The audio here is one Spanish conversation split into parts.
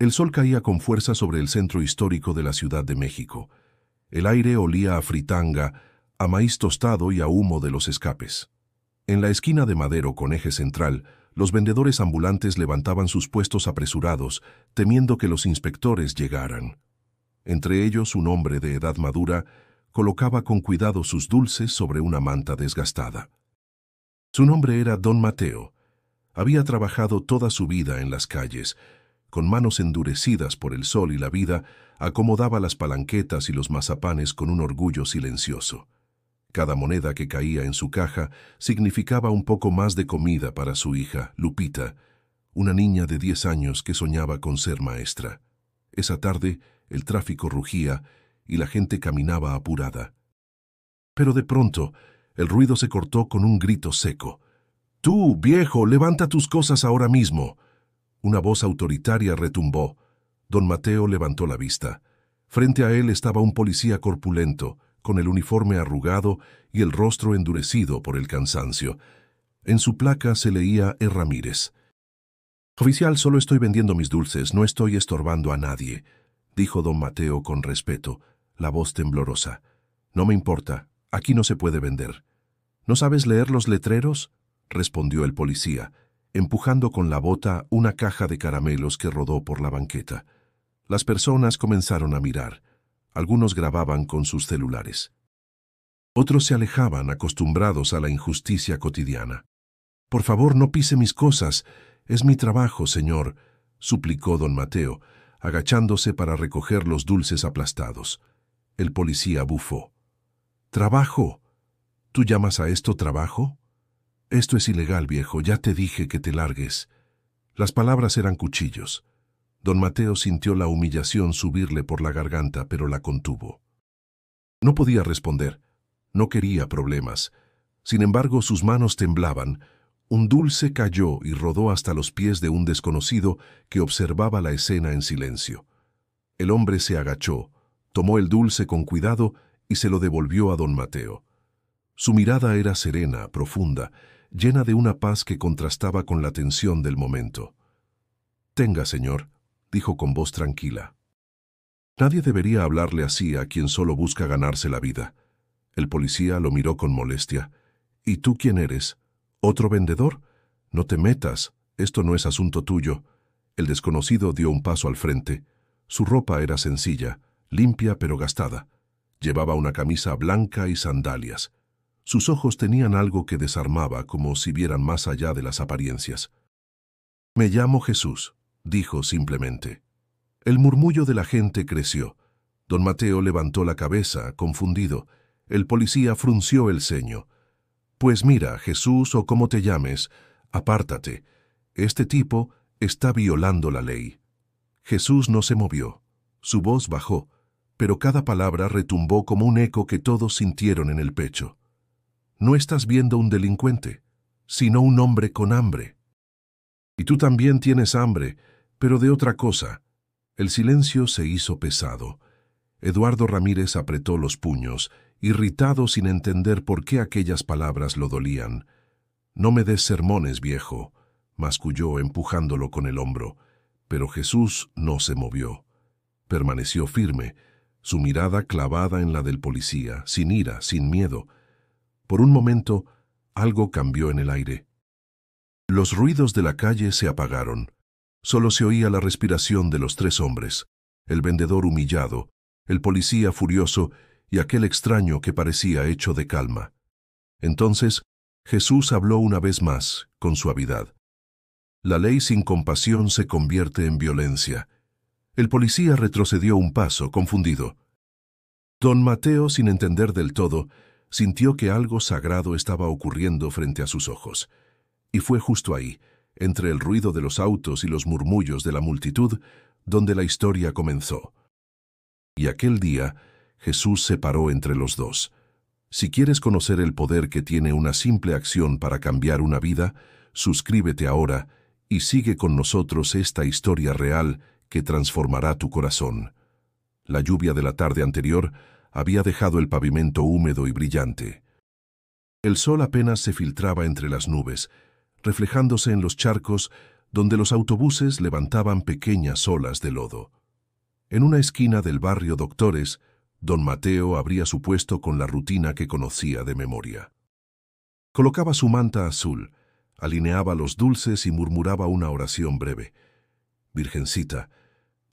El sol caía con fuerza sobre el centro histórico de la Ciudad de México. El aire olía a fritanga, a maíz tostado y a humo de los escapes. En la esquina de Madero con eje central, los vendedores ambulantes levantaban sus puestos apresurados, temiendo que los inspectores llegaran. Entre ellos, un hombre de edad madura colocaba con cuidado sus dulces sobre una manta desgastada. Su nombre era Don Mateo. Había trabajado toda su vida en las calles. Con manos endurecidas por el sol y la vida, acomodaba las palanquetas y los mazapanes con un orgullo silencioso. Cada moneda que caía en su caja significaba un poco más de comida para su hija, Lupita, una niña de 10 años que soñaba con ser maestra. Esa tarde, el tráfico rugía y la gente caminaba apurada. Pero de pronto, el ruido se cortó con un grito seco. «¡Tú, viejo, levanta tus cosas ahora mismo!». Una voz autoritaria retumbó. Don Mateo levantó la vista. Frente a él estaba un policía corpulento, con el uniforme arrugado y el rostro endurecido por el cansancio. En su placa se leía E. Ramírez. «Oficial, solo estoy vendiendo mis dulces, no estoy estorbando a nadie», dijo don Mateo con respeto, la voz temblorosa. «No me importa, aquí no se puede vender». «¿No sabes leer los letreros?», respondió el policía, empujando con la bota una caja de caramelos que rodó por la banqueta. Las personas comenzaron a mirar. Algunos grababan con sus celulares. Otros se alejaban, acostumbrados a la injusticia cotidiana. «Por favor, no pise mis cosas. Es mi trabajo, señor», suplicó don Mateo, agachándose para recoger los dulces aplastados. El policía bufó. «¿Trabajo? ¿Tú llamas a esto trabajo? Esto es ilegal, viejo, ya te dije que te largues». Las palabras eran cuchillos. Don Mateo sintió la humillación subirle por la garganta, pero la contuvo. No podía responder. No quería problemas. Sin embargo, sus manos temblaban. Un dulce cayó y rodó hasta los pies de un desconocido que observaba la escena en silencio. El hombre se agachó, tomó el dulce con cuidado y se lo devolvió a don Mateo. Su mirada era serena, profunda, llena de una paz que contrastaba con la tensión del momento. «Tenga, señor», dijo con voz tranquila. Nadie debería hablarle así a quien solo busca ganarse la vida. El policía lo miró con molestia. «¿Y tú quién eres? ¿Otro vendedor? No te metas, esto no es asunto tuyo». El desconocido dio un paso al frente. Su ropa era sencilla, limpia pero gastada. Llevaba una camisa blanca y sandalias. Sus ojos tenían algo que desarmaba, como si vieran más allá de las apariencias. «Me llamo Jesús», dijo simplemente. El murmullo de la gente creció. Don Mateo levantó la cabeza, confundido. El policía frunció el ceño. «Pues mira, Jesús o como te llames, apártate. Este tipo está violando la ley». Jesús no se movió. Su voz bajó, pero cada palabra retumbó como un eco que todos sintieron en el pecho. «No estás viendo un delincuente, sino un hombre con hambre. Y tú también tienes hambre, pero de otra cosa». El silencio se hizo pesado. Eduardo Ramírez apretó los puños, irritado sin entender por qué aquellas palabras lo dolían. «No me des sermones, viejo», masculló empujándolo con el hombro. Pero Jesús no se movió. Permaneció firme, su mirada clavada en la del policía, sin ira, sin miedo. Por un momento, algo cambió en el aire. Los ruidos de la calle se apagaron. Solo se oía la respiración de los 3 hombres, el vendedor humillado, el policía furioso y aquel extraño que parecía hecho de calma. Entonces, Jesús habló una vez más, con suavidad. «La ley sin compasión se convierte en violencia». El policía retrocedió un paso, confundido. Don Mateo, sin entender del todo, sintió que algo sagrado estaba ocurriendo frente a sus ojos. Y fue justo ahí, entre el ruido de los autos y los murmullos de la multitud, donde la historia comenzó. Y aquel día, Jesús se paró entre los dos. Si quieres conocer el poder que tiene una simple acción para cambiar una vida, suscríbete ahora y sigue con nosotros esta historia real que transformará tu corazón. La lluvia de la tarde anterior había dejado el pavimento húmedo y brillante. El sol apenas se filtraba entre las nubes, reflejándose en los charcos donde los autobuses levantaban pequeñas olas de lodo. En una esquina del barrio Doctores, don Mateo abría su puesto con la rutina que conocía de memoria. Colocaba su manta azul, alineaba los dulces y murmuraba una oración breve. Virgencita,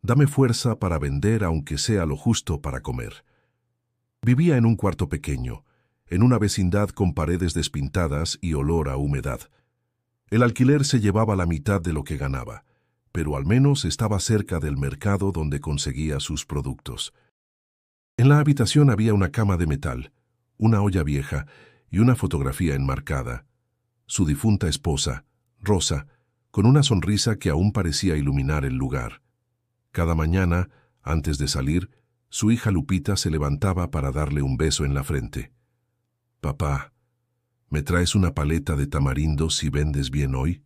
dame fuerza para vender aunque sea lo justo para comer. Vivía en un cuarto pequeño, en una vecindad con paredes despintadas y olor a humedad. El alquiler se llevaba la mitad de lo que ganaba, pero al menos estaba cerca del mercado donde conseguía sus productos. En la habitación había una cama de metal, una olla vieja y una fotografía enmarcada. Su difunta esposa, Rosa, con una sonrisa que aún parecía iluminar el lugar. Cada mañana, antes de salir, su hija Lupita se levantaba para darle un beso en la frente. «Papá, ¿me traes una paleta de tamarindo si vendes bien hoy?»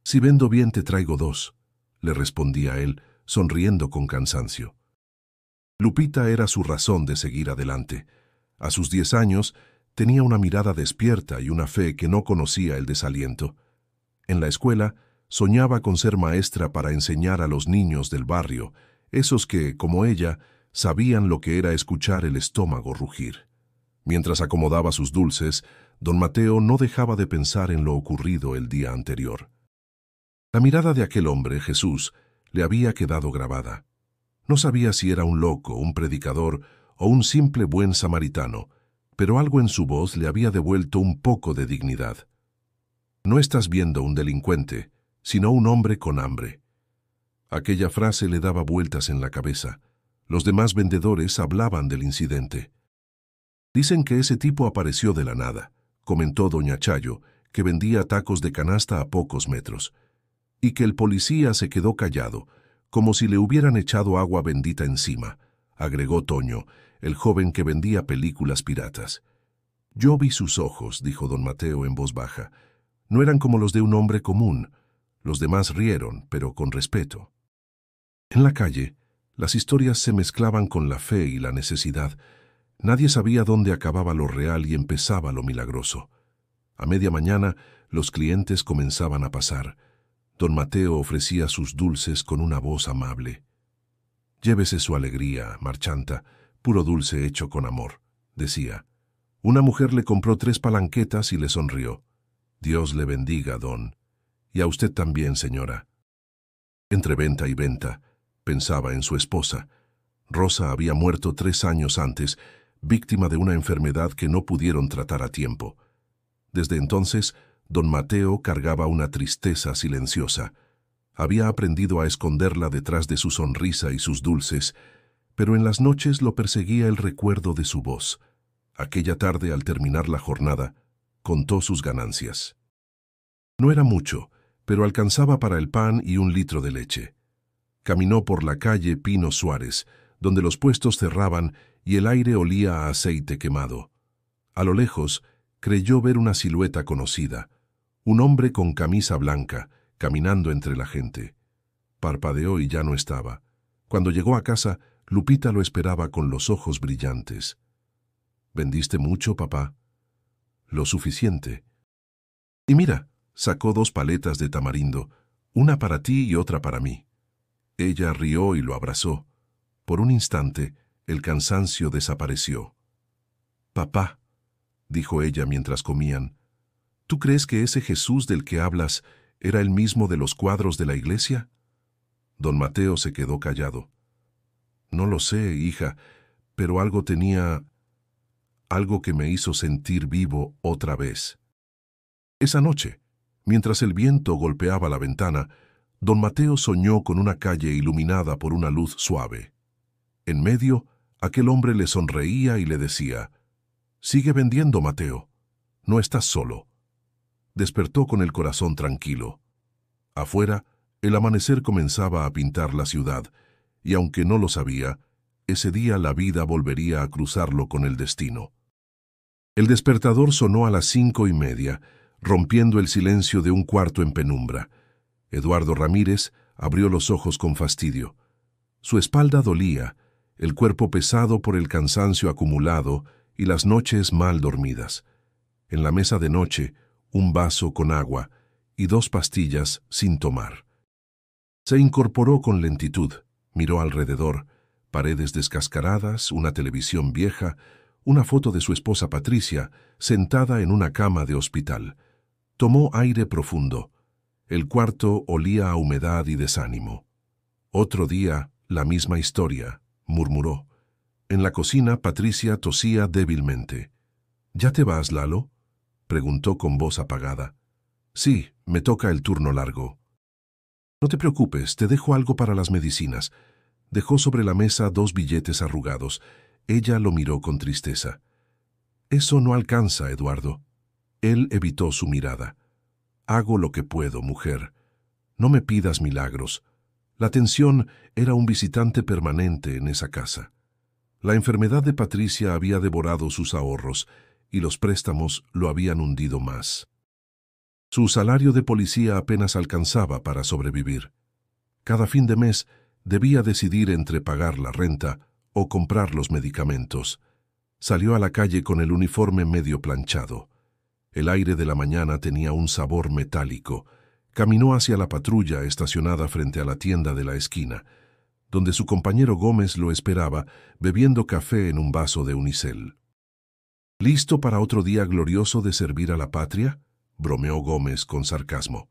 «Si vendo bien te traigo 2», le respondía él, sonriendo con cansancio. Lupita era su razón de seguir adelante. A sus 10 años, tenía una mirada despierta y una fe que no conocía el desaliento. En la escuela, soñaba con ser maestra para enseñar a los niños del barrio, esos que, como ella, sabían lo que era escuchar el estómago rugir. Mientras acomodaba sus dulces, don Mateo no dejaba de pensar en lo ocurrido el día anterior. La mirada de aquel hombre, Jesús, le había quedado grabada. No sabía si era un loco, un predicador o un simple buen samaritano, pero algo en su voz le había devuelto un poco de dignidad. «No estás viendo un delincuente, sino un hombre con hambre». Aquella frase le daba vueltas en la cabeza. Los demás vendedores hablaban del incidente. «Dicen que ese tipo apareció de la nada», comentó doña Chayo, que vendía tacos de canasta a pocos metros, «y que el policía se quedó callado, como si le hubieran echado agua bendita encima», agregó Toño, el joven que vendía películas piratas. «Yo vi sus ojos», dijo don Mateo en voz baja. «No eran como los de un hombre común. Los demás rieron, pero con respeto». En la calle, las historias se mezclaban con la fe y la necesidad. Nadie sabía dónde acababa lo real y empezaba lo milagroso. A media mañana, los clientes comenzaban a pasar. Don Mateo ofrecía sus dulces con una voz amable. «Llévese su alegría, marchanta, puro dulce hecho con amor», decía. Una mujer le compró 3 palanquetas y le sonrió. «Dios le bendiga, don. Y a usted también, señora». Entre venta y venta, pensaba en su esposa. Rosa había muerto 3 años antes, víctima de una enfermedad que no pudieron tratar a tiempo. Desde entonces, don Mateo cargaba una tristeza silenciosa. Había aprendido a esconderla detrás de su sonrisa y sus dulces, pero en las noches lo perseguía el recuerdo de su voz. Aquella tarde, al terminar la jornada, contó sus ganancias. No era mucho, pero alcanzaba para el pan y 1 litro de leche. Caminó por la calle Pino Suárez, donde los puestos cerraban y el aire olía a aceite quemado. A lo lejos, creyó ver una silueta conocida, un hombre con camisa blanca, caminando entre la gente. Parpadeó y ya no estaba. Cuando llegó a casa, Lupita lo esperaba con los ojos brillantes. «¿Vendiste mucho, papá?» «Lo suficiente». «Y mira», sacó 2 paletas de tamarindo, una para ti y otra para mí. Ella rió y lo abrazó. Por un instante, el cansancio desapareció. «Papá», dijo ella mientras comían, «¿tú crees que ese Jesús del que hablas era el mismo de los cuadros de la iglesia?» Don Mateo se quedó callado. «No lo sé, hija, pero algo tenía, algo que me hizo sentir vivo otra vez». Esa noche, mientras el viento golpeaba la ventana, don Mateo soñó con una calle iluminada por una luz suave. En medio, aquel hombre le sonreía y le decía: «Sigue vendiendo, Mateo. No estás solo». Despertó con el corazón tranquilo. Afuera, el amanecer comenzaba a pintar la ciudad, y aunque no lo sabía, ese día la vida volvería a cruzarlo con el destino. El despertador sonó a las 5:30, rompiendo el silencio de un cuarto en penumbra. Eduardo Ramírez abrió los ojos con fastidio. Su espalda dolía, el cuerpo pesado por el cansancio acumulado y las noches mal dormidas. En la mesa de noche, un vaso con agua y 2 pastillas sin tomar. Se incorporó con lentitud, miró alrededor, paredes descascaradas, una televisión vieja, una foto de su esposa Patricia, sentada en una cama de hospital. Tomó aire profundo. El cuarto olía a humedad y desánimo. Otro día, la misma historia, murmuró. En la cocina, Patricia tosía débilmente. ¿Ya te vas, Lalo?, preguntó con voz apagada. Sí, me toca el turno largo. No te preocupes, te dejo algo para las medicinas. Dejó sobre la mesa 2 billetes arrugados. Ella lo miró con tristeza. Eso no alcanza, Eduardo. Él evitó su mirada. Hago lo que puedo, mujer. No me pidas milagros. La tensión era un visitante permanente en esa casa. La enfermedad de Patricia había devorado sus ahorros y los préstamos lo habían hundido más. Su salario de policía apenas alcanzaba para sobrevivir. Cada fin de mes debía decidir entre pagar la renta o comprar los medicamentos. Salió a la calle con el uniforme medio planchado. El aire de la mañana tenía un sabor metálico. Caminó hacia la patrulla estacionada frente a la tienda de la esquina, donde su compañero Gómez lo esperaba, bebiendo café en un vaso de unicel. ¿Listo para otro día glorioso de servir a la patria?, bromeó Gómez con sarcasmo.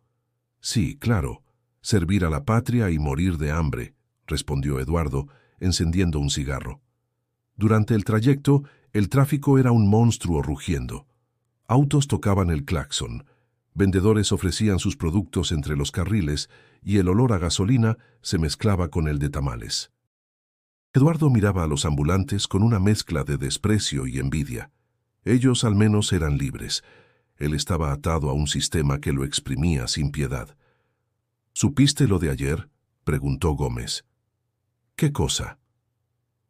Sí, claro, servir a la patria y morir de hambre, respondió Eduardo, encendiendo un cigarro. Durante el trayecto, el tráfico era un monstruo rugiendo. Autos tocaban el claxon, vendedores ofrecían sus productos entre los carriles y el olor a gasolina se mezclaba con el de tamales. Eduardo miraba a los ambulantes con una mezcla de desprecio y envidia. Ellos al menos eran libres. Él estaba atado a un sistema que lo exprimía sin piedad. ¿Supiste lo de ayer?, preguntó Gómez. ¿Qué cosa?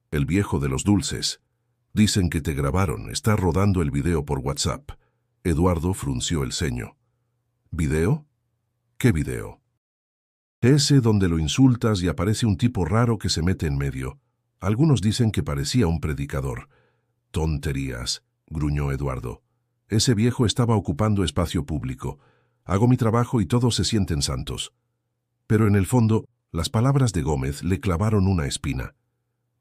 El viejo de los dulces. Dicen que te grabaron, está rodando el video por WhatsApp. Eduardo frunció el ceño. ¿Video? ¿Qué video? Ese donde lo insultas y aparece un tipo raro que se mete en medio. Algunos dicen que parecía un predicador. Tonterías, gruñó Eduardo. Ese viejo estaba ocupando espacio público. Hago mi trabajo y todos se sienten santos. Pero en el fondo, las palabras de Gómez le clavaron una espina.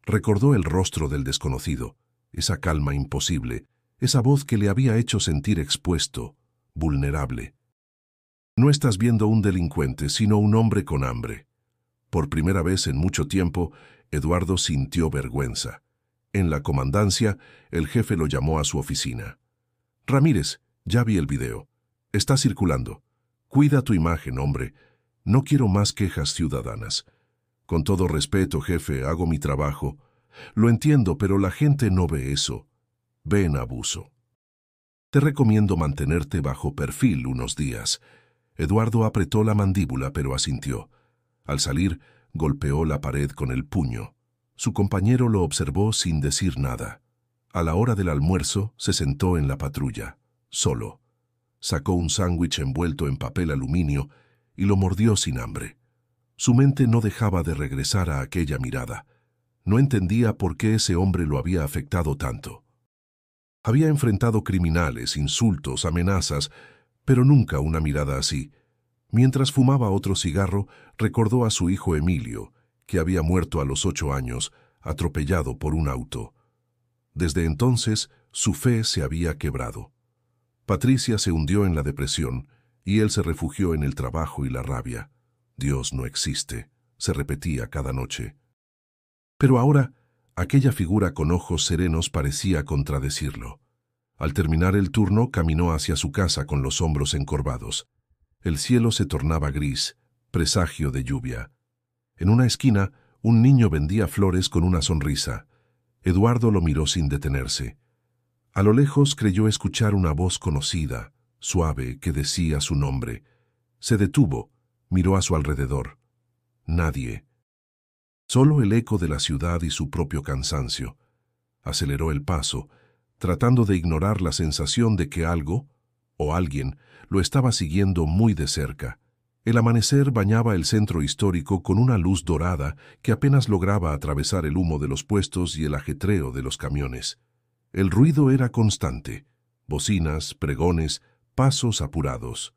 Recordó el rostro del desconocido, esa calma imposible, esa voz que le había hecho sentir expuesto, vulnerable. No estás viendo un delincuente, sino un hombre con hambre. Por primera vez en mucho tiempo, Eduardo sintió vergüenza. En la comandancia, el jefe lo llamó a su oficina. Ramírez, ya vi el video. Está circulando. Cuida tu imagen, hombre. No quiero más quejas ciudadanas. Con todo respeto, jefe, hago mi trabajo. Lo entiendo, pero la gente no ve eso. Ve en abuso. Te recomiendo mantenerte bajo perfil unos días. Eduardo apretó la mandíbula, pero asintió. Al salir, golpeó la pared con el puño. Su compañero lo observó sin decir nada. A la hora del almuerzo, se sentó en la patrulla, solo. Sacó un sándwich envuelto en papel aluminio y lo mordió sin hambre. Su mente no dejaba de regresar a aquella mirada. No entendía por qué ese hombre lo había afectado tanto. Había enfrentado criminales, insultos, amenazas, pero nunca una mirada así. Mientras fumaba otro cigarro, recordó a su hijo Emilio, que había muerto a los 8 años, atropellado por un auto. Desde entonces, su fe se había quebrado. Patricia se hundió en la depresión, y él se refugió en el trabajo y la rabia. Dios no existe, se repetía cada noche. Pero ahora, aquella figura con ojos serenos parecía contradecirlo. Al terminar el turno, caminó hacia su casa con los hombros encorvados. El cielo se tornaba gris, presagio de lluvia. En una esquina, un niño vendía flores con una sonrisa. Eduardo lo miró sin detenerse. A lo lejos creyó escuchar una voz conocida, suave, que decía su nombre. Se detuvo, miró a su alrededor. Nadie. Solo el eco de la ciudad y su propio cansancio. Aceleró el paso, tratando de ignorar la sensación de que algo, o alguien, lo estaba siguiendo muy de cerca. El amanecer bañaba el centro histórico con una luz dorada que apenas lograba atravesar el humo de los puestos y el ajetreo de los camiones. El ruido era constante, bocinas, pregones, pasos apurados.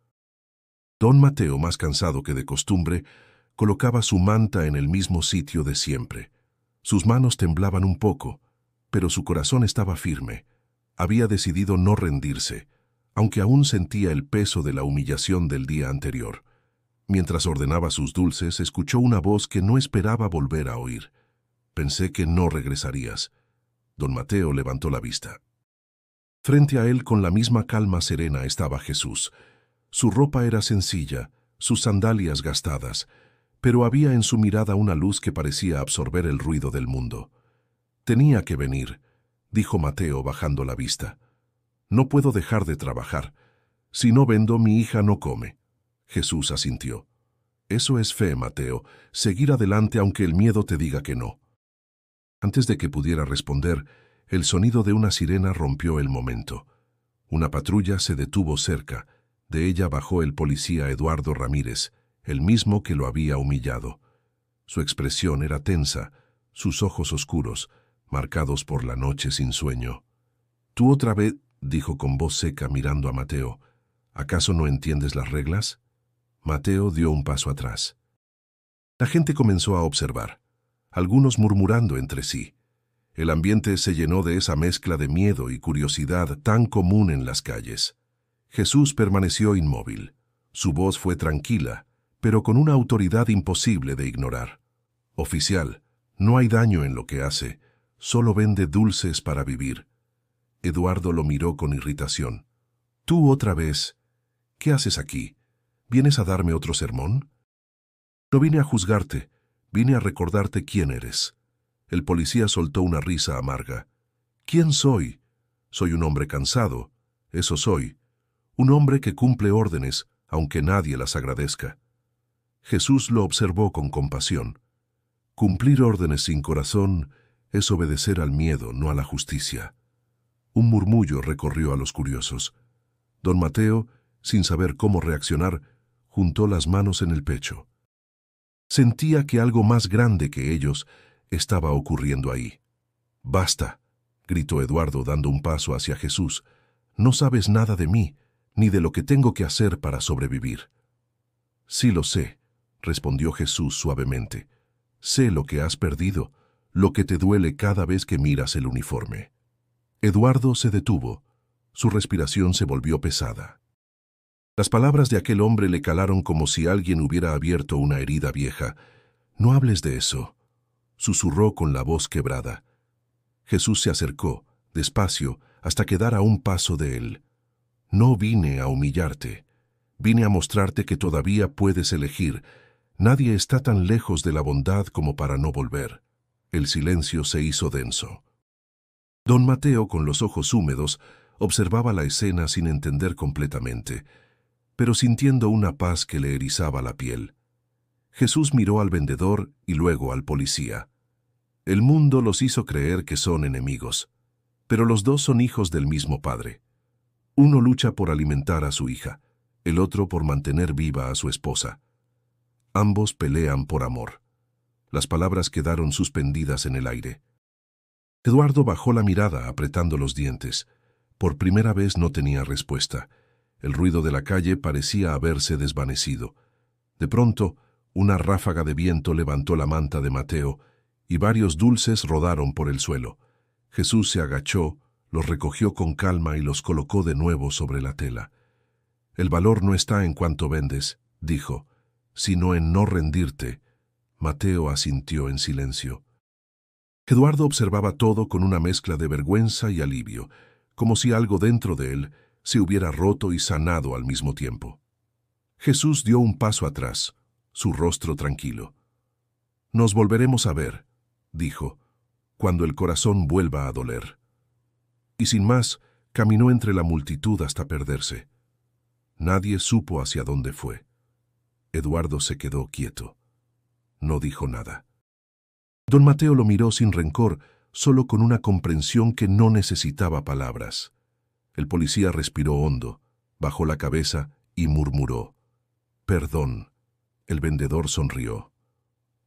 Don Mateo, más cansado que de costumbre, colocaba su manta en el mismo sitio de siempre. Sus manos temblaban un poco, pero su corazón estaba firme. Había decidido no rendirse, aunque aún sentía el peso de la humillación del día anterior. Mientras ordenaba sus dulces, escuchó una voz que no esperaba volver a oír. «Pensé que no regresarías». Don Mateo levantó la vista. Frente a él, con la misma calma serena, estaba Jesús. Su ropa era sencilla, sus sandalias gastadas, pero había en su mirada una luz que parecía absorber el ruido del mundo. «Tenía que venir», dijo Mateo bajando la vista. «No puedo dejar de trabajar. Si no vendo, mi hija no come». Jesús asintió. «Eso es fe, Mateo, seguir adelante aunque el miedo te diga que no». Antes de que pudiera responder, el sonido de una sirena rompió el momento. Una patrulla se detuvo cerca. De ella bajó el policía Eduardo Ramírez, el mismo que lo había humillado. Su expresión era tensa, sus ojos oscuros, marcados por la noche sin sueño. «¿Tú otra vez?», dijo con voz seca mirando a Mateo. «¿Acaso no entiendes las reglas?». Mateo dio un paso atrás. La gente comenzó a observar, algunos murmurando entre sí. El ambiente se llenó de esa mezcla de miedo y curiosidad tan común en las calles. Jesús permaneció inmóvil. Su voz fue tranquila, pero con una autoridad imposible de ignorar. «Oficial, no hay daño en lo que hace, solo vende dulces para vivir». Eduardo lo miró con irritación. «¿Tú otra vez? ¿Qué haces aquí? ¿Vienes a darme otro sermón?». «No vine a juzgarte, vine a recordarte quién eres». El policía soltó una risa amarga. «¿Quién soy? Soy un hombre cansado, eso soy. Un hombre que cumple órdenes, aunque nadie las agradezca». Jesús lo observó con compasión. Cumplir órdenes sin corazón es obedecer al miedo, no a la justicia. Un murmullo recorrió a los curiosos. Don Mateo, sin saber cómo reaccionar, juntó las manos en el pecho. Sentía que algo más grande que ellos estaba ocurriendo ahí. «Basta», gritó Eduardo dando un paso hacia Jesús. «No sabes nada de mí, ni de lo que tengo que hacer para sobrevivir». «Sí lo sé», respondió Jesús suavemente. «Sé lo que has perdido, lo que te duele cada vez que miras el uniforme». Eduardo se detuvo. Su respiración se volvió pesada. Las palabras de aquel hombre le calaron como si alguien hubiera abierto una herida vieja. «No hables de eso», susurró con la voz quebrada. Jesús se acercó, despacio, hasta quedar a un paso de él. «No vine a humillarte. Vine a mostrarte que todavía puedes elegir. Nadie está tan lejos de la bondad como para no volver». El silencio se hizo denso. Don Mateo, con los ojos húmedos, observaba la escena sin entender completamente, pero sintiendo una paz que le erizaba la piel. Jesús miró al vendedor y luego al policía. El mundo los hizo creer que son enemigos, pero los dos son hijos del mismo padre. Uno lucha por alimentar a su hija, el otro por mantener viva a su esposa. Ambos pelean por amor. Las palabras quedaron suspendidas en el aire. Eduardo bajó la mirada apretando los dientes. Por primera vez no tenía respuesta. El ruido de la calle parecía haberse desvanecido. De pronto, una ráfaga de viento levantó la manta de Mateo y varios dulces rodaron por el suelo. Jesús se agachó, los recogió con calma y los colocó de nuevo sobre la tela. «El valor no está en cuánto vendes», dijo, «sino en no rendirte». Mateo asintió en silencio. Eduardo observaba todo con una mezcla de vergüenza y alivio, como si algo dentro de él se hubiera roto y sanado al mismo tiempo. Jesús dio un paso atrás, su rostro tranquilo. «Nos volveremos a ver», dijo, «cuando el corazón vuelva a doler». Y sin más, caminó entre la multitud hasta perderse. Nadie supo hacia dónde fue. Eduardo se quedó quieto. No dijo nada. Don Mateo lo miró sin rencor, solo con una comprensión que no necesitaba palabras. El policía respiró hondo, bajó la cabeza y murmuró: «Perdón». El vendedor sonrió.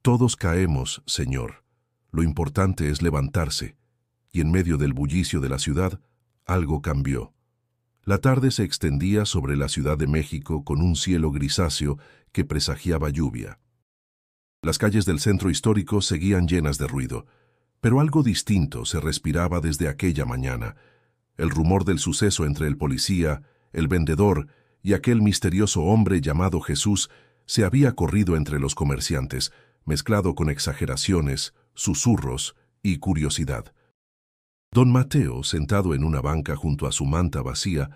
«Todos caemos, señor. Lo importante es levantarse». Y en medio del bullicio de la ciudad, algo cambió. La tarde se extendía sobre la Ciudad de México con un cielo grisáceo que presagiaba lluvia. Las calles del centro histórico seguían llenas de ruido, pero algo distinto se respiraba desde aquella mañana. El rumor del suceso entre el policía, el vendedor y aquel misterioso hombre llamado Jesús se había corrido entre los comerciantes, mezclado con exageraciones, susurros y curiosidad. Don Mateo, sentado en una banca junto a su manta vacía,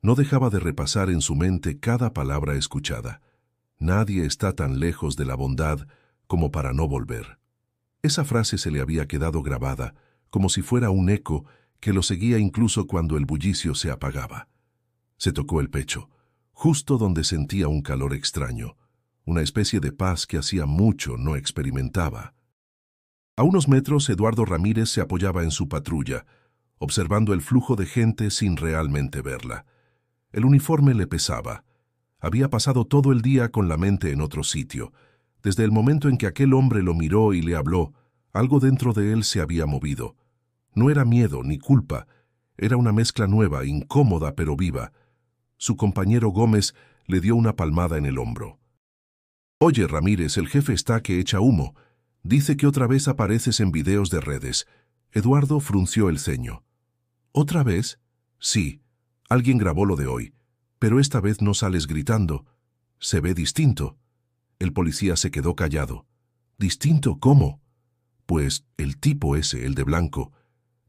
no dejaba de repasar en su mente cada palabra escuchada. Nadie está tan lejos de la bondad como para no volver. Esa frase se le había quedado grabada, como si fuera un eco que lo seguía incluso cuando el bullicio se apagaba. Se tocó el pecho, justo donde sentía un calor extraño, una especie de paz que hacía mucho no experimentaba. A unos metros, Eduardo Ramírez se apoyaba en su patrulla, observando el flujo de gente sin realmente verla. El uniforme le pesaba. Había pasado todo el día con la mente en otro sitio. Desde el momento en que aquel hombre lo miró y le habló, algo dentro de él se había movido. No era miedo ni culpa, era una mezcla nueva, incómoda pero viva. Su compañero Gómez le dio una palmada en el hombro. «Oye, Ramírez, el jefe está que echa humo. Dice que otra vez apareces en videos de redes». Eduardo frunció el ceño. «¿Otra vez?» «Sí, alguien grabó lo de hoy, pero esta vez no sales gritando. Se ve distinto». El policía se quedó callado. «¿Distinto cómo?» «Pues el tipo ese, el de blanco.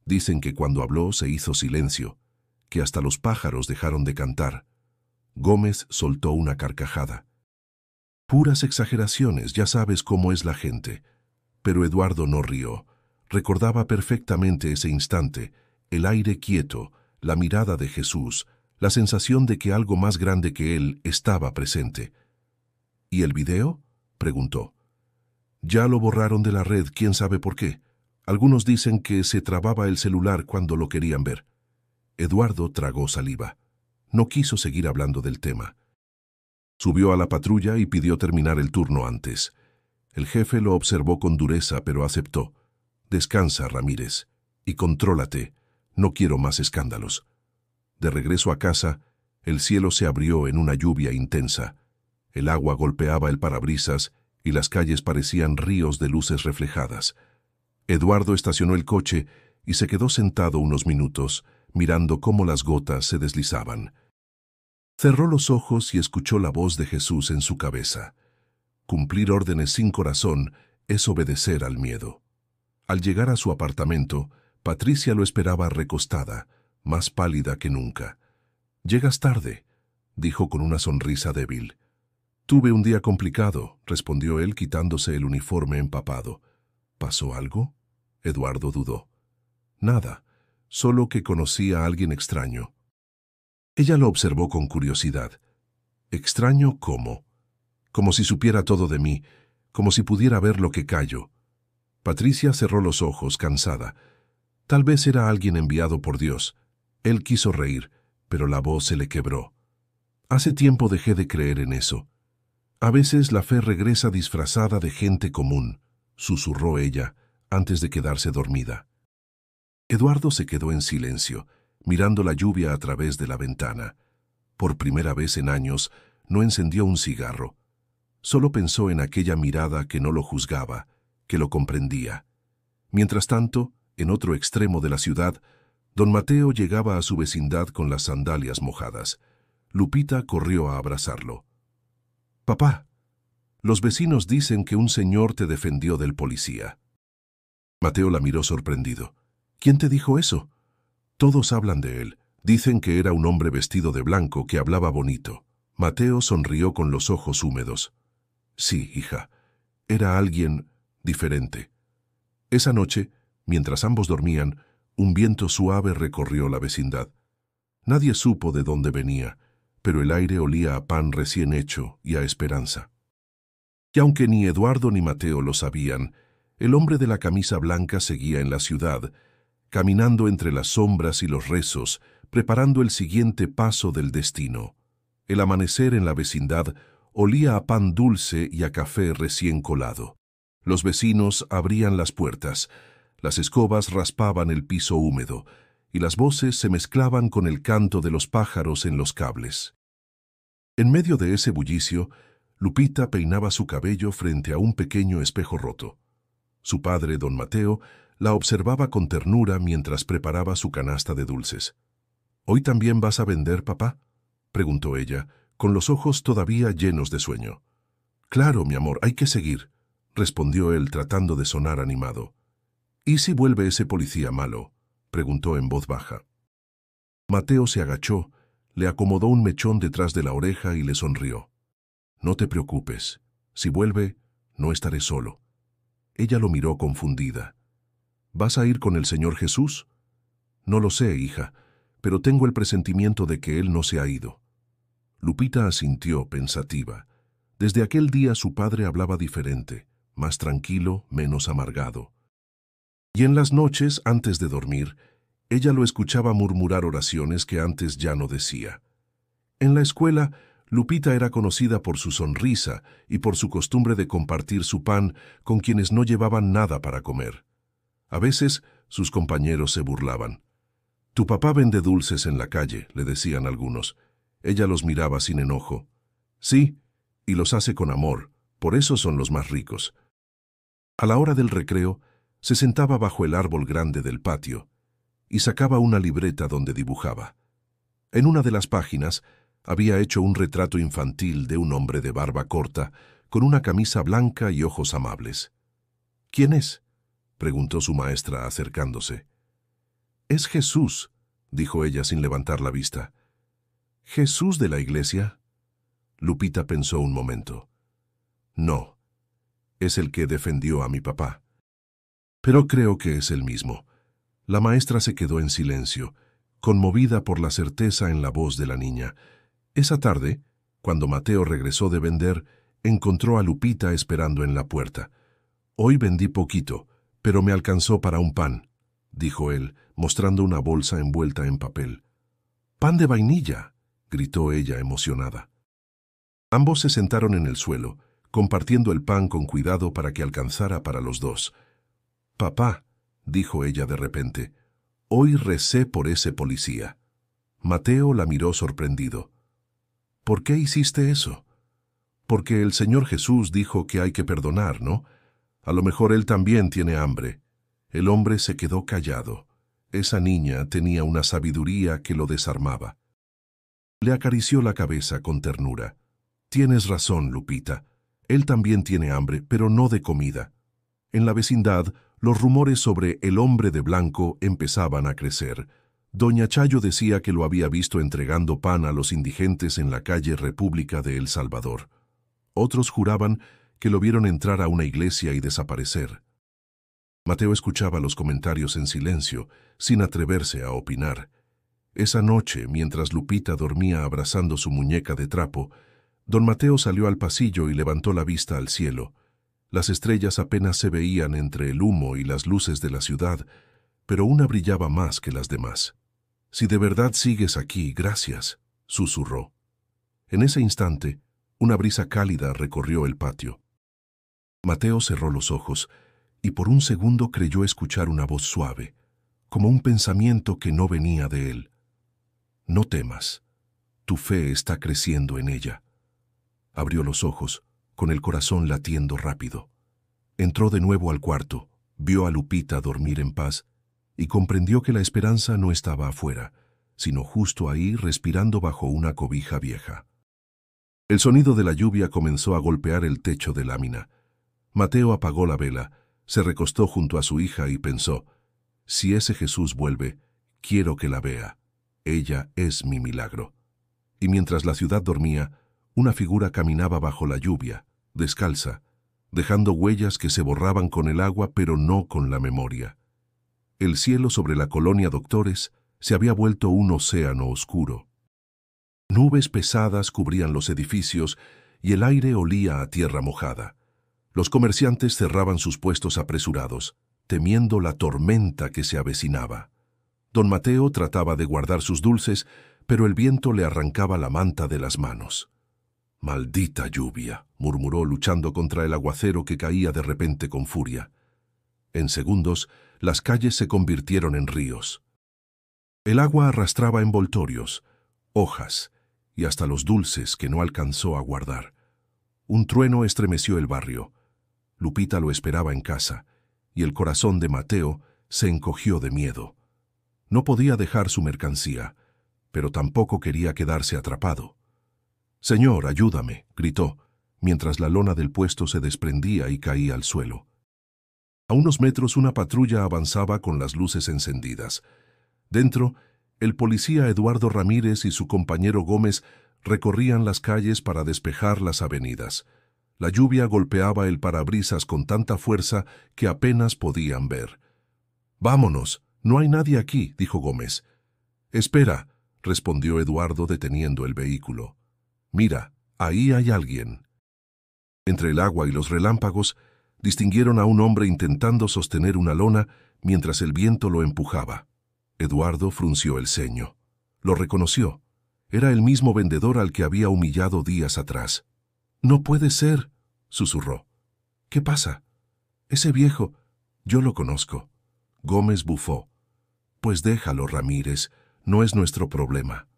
Dicen que cuando habló se hizo silencio, que hasta los pájaros dejaron de cantar». Gómez soltó una carcajada. «Puras exageraciones, ya sabes cómo es la gente». Pero Eduardo no rió. Recordaba perfectamente ese instante, el aire quieto, la mirada de Jesús, la sensación de que algo más grande que él estaba presente. «¿Y el video?», preguntó. «Ya lo borraron de la red, quién sabe por qué. Algunos dicen que se trababa el celular cuando lo querían ver». Eduardo tragó saliva. No quiso seguir hablando del tema. Subió a la patrulla y pidió terminar el turno antes. El jefe lo observó con dureza, pero aceptó. «Descansa, Ramírez, y contrólate. No quiero más escándalos». De regreso a casa, el cielo se abrió en una lluvia intensa. El agua golpeaba el parabrisas y las calles parecían ríos de luces reflejadas. Eduardo estacionó el coche y se quedó sentado unos minutos, mirando cómo las gotas se deslizaban. Cerró los ojos y escuchó la voz de Jesús en su cabeza. Cumplir órdenes sin corazón es obedecer al miedo. Al llegar a su apartamento, Patricia lo esperaba recostada, más pálida que nunca. «Llegas tarde», dijo con una sonrisa débil. «Tuve un día complicado», respondió él quitándose el uniforme empapado. «¿Pasó algo?», Eduardo dudó. «Nada, solo que conocí a alguien extraño». Ella lo observó con curiosidad. «¿Extraño cómo?». «Como si supiera todo de mí, como si pudiera ver lo que callo». Patricia cerró los ojos, cansada. Tal vez era alguien enviado por Dios. Él quiso reír, pero la voz se le quebró. «Hace tiempo dejé de creer en eso. A veces la fe regresa disfrazada de gente común», susurró ella, antes de quedarse dormida. Eduardo se quedó en silencio, mirando la lluvia a través de la ventana. Por primera vez en años, no encendió un cigarro. Solo pensó en aquella mirada que no lo juzgaba, que lo comprendía. Mientras tanto, en otro extremo de la ciudad, don Mateo llegaba a su vecindad con las sandalias mojadas. Lupita corrió a abrazarlo. «Papá, los vecinos dicen que un señor te defendió del policía». Mateo la miró sorprendido. «¿Quién te dijo eso?». «Todos hablan de él. Dicen que era un hombre vestido de blanco que hablaba bonito». Mateo sonrió con los ojos húmedos. «Sí, hija, era alguien diferente». Esa noche, mientras ambos dormían, un viento suave recorrió la vecindad. Nadie supo de dónde venía, pero el aire olía a pan recién hecho y a esperanza. Y aunque ni Eduardo ni Mateo lo sabían, el hombre de la camisa blanca seguía en la ciudad, caminando entre las sombras y los rezos, preparando el siguiente paso del destino. El amanecer en la vecindad olía a pan dulce y a café recién colado. Los vecinos abrían las puertas, las escobas raspaban el piso húmedo, y las voces se mezclaban con el canto de los pájaros en los cables. En medio de ese bullicio, Lupita peinaba su cabello frente a un pequeño espejo roto. Su padre, don Mateo, la observaba con ternura mientras preparaba su canasta de dulces. «¿Hoy también vas a vender, papá?», preguntó ella, con los ojos todavía llenos de sueño. «Claro, mi amor, hay que seguir», respondió él tratando de sonar animado. «¿Y si vuelve ese policía malo?», preguntó en voz baja. Mateo se agachó, le acomodó un mechón detrás de la oreja y le sonrió. «No te preocupes. Si vuelve, no estaré solo». Ella lo miró confundida. «¿Vas a ir con el Señor Jesús?». «No lo sé, hija, pero tengo el presentimiento de que Él no se ha ido». Lupita asintió, pensativa. Desde aquel día su padre hablaba diferente, más tranquilo, menos amargado. Y en las noches, antes de dormir, ella lo escuchaba murmurar oraciones que antes ya no decía. En la escuela, Lupita era conocida por su sonrisa y por su costumbre de compartir su pan con quienes no llevaban nada para comer. A veces, sus compañeros se burlaban. «Tu papá vende dulces en la calle», le decían algunos. Ella los miraba sin enojo. «Sí, y los hace con amor, por eso son los más ricos». A la hora del recreo, se sentaba bajo el árbol grande del patio y sacaba una libreta donde dibujaba. En una de las páginas había hecho un retrato infantil de un hombre de barba corta, con una camisa blanca y ojos amables. «¿Quién es?», preguntó su maestra acercándose. «Es Jesús», dijo ella sin levantar la vista. «¿Jesús de la iglesia?». Lupita pensó un momento. «No, es el que defendió a mi papá». «Pero creo que es el mismo». La maestra se quedó en silencio, conmovida por la certeza en la voz de la niña. Esa tarde, cuando Mateo regresó de vender, encontró a Lupita esperando en la puerta. «Hoy vendí poquito, pero me alcanzó para un pan», dijo él, mostrando una bolsa envuelta en papel. «¡Pan de vainilla!», gritó ella emocionada. Ambos se sentaron en el suelo, compartiendo el pan con cuidado para que alcanzara para los dos. «Papá», dijo ella de repente, «hoy recé por ese policía». Mateo la miró sorprendido. «¿Por qué hiciste eso?». «Porque el Señor Jesús dijo que hay que perdonar, ¿no? A lo mejor él también tiene hambre». El hombre se quedó callado. Esa niña tenía una sabiduría que lo desarmaba. Le acarició la cabeza con ternura. «Tienes razón, Lupita. Él también tiene hambre, pero no de comida». En la vecindad, los rumores sobre el hombre de blanco empezaban a crecer. Doña Chayo decía que lo había visto entregando pan a los indigentes en la calle República de El Salvador. Otros juraban que lo vieron entrar a una iglesia y desaparecer. Mateo escuchaba los comentarios en silencio, sin atreverse a opinar. Esa noche, mientras Lupita dormía abrazando su muñeca de trapo, don Mateo salió al pasillo y levantó la vista al cielo. Las estrellas apenas se veían entre el humo y las luces de la ciudad, pero una brillaba más que las demás. «Si de verdad sigues aquí, gracias», susurró. En ese instante, una brisa cálida recorrió el patio. Mateo cerró los ojos y por un segundo creyó escuchar una voz suave, como un pensamiento que no venía de él. «No temas, tu fe está creciendo en ella». Abrió los ojos, con el corazón latiendo rápido. Entró de nuevo al cuarto, vio a Lupita dormir en paz y comprendió que la esperanza no estaba afuera, sino justo ahí respirando bajo una cobija vieja. El sonido de la lluvia comenzó a golpear el techo de lámina. Mateo apagó la vela, se recostó junto a su hija y pensó: «Si ese Jesús vuelve, quiero que la vea. Ella es mi milagro». Y mientras la ciudad dormía, una figura caminaba bajo la lluvia, descalza, dejando huellas que se borraban con el agua pero no con la memoria. El cielo sobre la colonia Doctores se había vuelto un océano oscuro. Nubes pesadas cubrían los edificios y el aire olía a tierra mojada. Los comerciantes cerraban sus puestos apresurados, temiendo la tormenta que se avecinaba. Don Mateo trataba de guardar sus dulces, pero el viento le arrancaba la manta de las manos. «Maldita lluvia», murmuró luchando contra el aguacero que caía de repente con furia. En segundos, las calles se convirtieron en ríos. El agua arrastraba envoltorios, hojas y hasta los dulces que no alcanzó a guardar. Un trueno estremeció el barrio. Lupita lo esperaba en casa, y el corazón de Mateo se encogió de miedo. No podía dejar su mercancía, pero tampoco quería quedarse atrapado. «Señor, ayúdame», gritó, mientras la lona del puesto se desprendía y caía al suelo. A unos metros una patrulla avanzaba con las luces encendidas. Dentro, el policía Eduardo Ramírez y su compañero Gómez recorrían las calles para despejar las avenidas. La lluvia golpeaba el parabrisas con tanta fuerza que apenas podían ver. «Vámonos, no hay nadie aquí», dijo Gómez. «Espera», respondió Eduardo deteniendo el vehículo. «Mira, ahí hay alguien». Entre el agua y los relámpagos, distinguieron a un hombre intentando sostener una lona mientras el viento lo empujaba. Eduardo frunció el ceño. Lo reconoció. Era el mismo vendedor al que había humillado días atrás. «No puede ser», susurró. «¿Qué pasa?» «Ese viejo, yo lo conozco». Gómez bufó. «Pues déjalo, Ramírez, no es nuestro problema».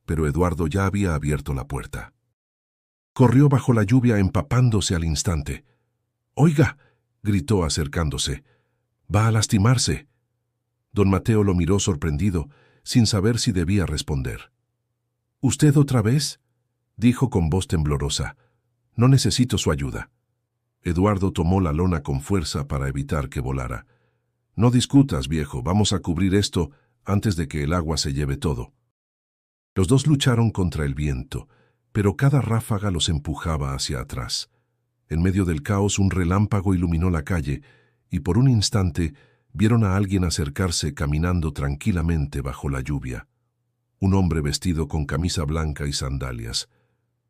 Pero Eduardo ya había abierto la puerta. Corrió bajo la lluvia empapándose al instante. «Oiga», gritó acercándose, «va a lastimarse». Don Mateo lo miró sorprendido, sin saber si debía responder. «¿Usted otra vez?», dijo con voz temblorosa. «No necesito su ayuda». Eduardo tomó la lona con fuerza para evitar que volara. «No discutas, viejo, vamos a cubrir esto antes de que el agua se lleve todo». Los dos lucharon contra el viento, pero cada ráfaga los empujaba hacia atrás. En medio del caos un relámpago iluminó la calle y por un instante vieron a alguien acercarse caminando tranquilamente bajo la lluvia. Un hombre vestido con camisa blanca y sandalias.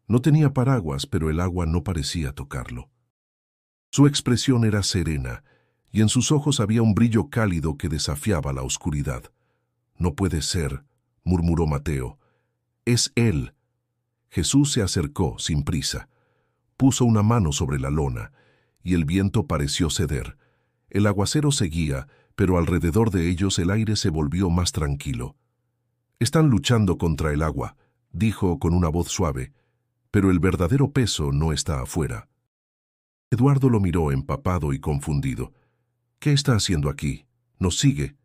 No tenía paraguas, pero el agua no parecía tocarlo. Su expresión era serena, y en sus ojos había un brillo cálido que desafiaba la oscuridad. «No puede ser», murmuró Mateo. «Es él». Jesús se acercó sin prisa. Puso una mano sobre la lona, y el viento pareció ceder. El aguacero seguía, pero alrededor de ellos el aire se volvió más tranquilo. «Están luchando contra el agua», dijo con una voz suave, «pero el verdadero peso no está afuera». Eduardo lo miró empapado y confundido. «¿Qué está haciendo aquí? ¿Nos sigue?»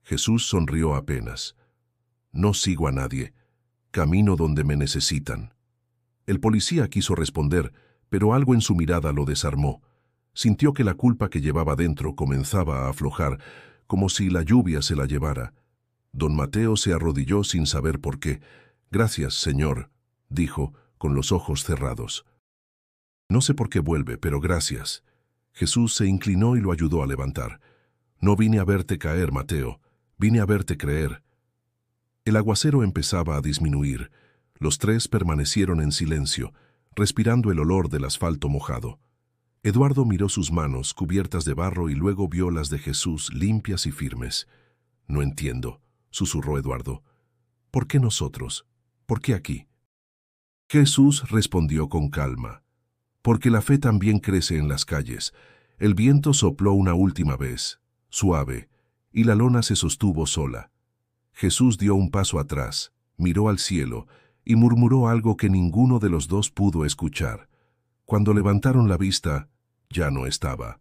Jesús sonrió apenas. «No sigo a nadie. Camino donde me necesitan». El policía quiso responder, pero algo en su mirada lo desarmó. Sintió que la culpa que llevaba dentro comenzaba a aflojar, como si la lluvia se la llevara. Don Mateo se arrodilló sin saber por qué. «Gracias, señor», dijo, con los ojos cerrados. «No sé por qué vuelve, pero gracias». Jesús se inclinó y lo ayudó a levantar. «No vine a verte caer, Mateo. Vine a verte creer». El aguacero empezaba a disminuir. Los tres permanecieron en silencio, respirando el olor del asfalto mojado. Eduardo miró sus manos cubiertas de barro y luego vio las de Jesús limpias y firmes. «No entiendo», susurró Eduardo. «¿Por qué nosotros? ¿Por qué aquí?» Jesús respondió con calma. «Porque la fe también crece en las calles». El viento sopló una última vez, suave, y la lona se sostuvo sola. Jesús dio un paso atrás, miró al cielo y murmuró algo que ninguno de los dos pudo escuchar. Cuando levantaron la vista, ya no estaba.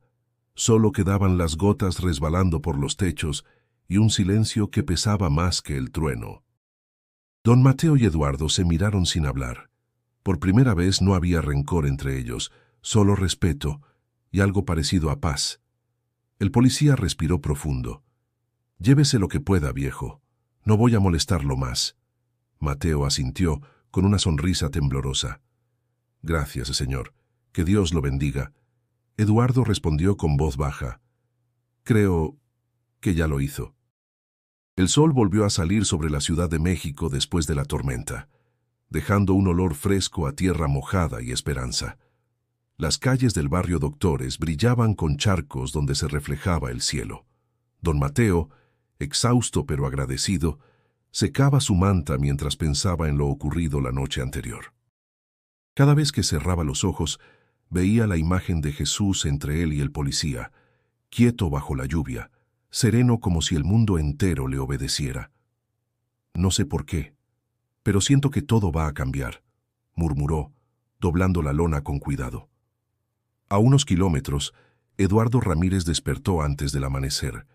Solo quedaban las gotas resbalando por los techos y un silencio que pesaba más que el trueno. Don Mateo y Eduardo se miraron sin hablar. Por primera vez no había rencor entre ellos, solo respeto y algo parecido a paz. El policía respiró profundo. «Llévese lo que pueda, viejo. No voy a molestarlo más». Mateo asintió con una sonrisa temblorosa. «Gracias, señor. Que Dios lo bendiga». Eduardo respondió con voz baja. «Creo que ya lo hizo». El sol volvió a salir sobre la Ciudad de México después de la tormenta, dejando un olor fresco a tierra mojada y esperanza. Las calles del barrio Doctores brillaban con charcos donde se reflejaba el cielo. Don Mateo, exhausto pero agradecido, secaba su manta mientras pensaba en lo ocurrido la noche anterior. Cada vez que cerraba los ojos, veía la imagen de Jesús entre él y el policía, quieto bajo la lluvia, sereno como si el mundo entero le obedeciera. No sé por qué, pero siento que todo va a cambiar, murmuró, doblando la lona con cuidado. A unos kilómetros, Eduardo Ramírez despertó antes del amanecer.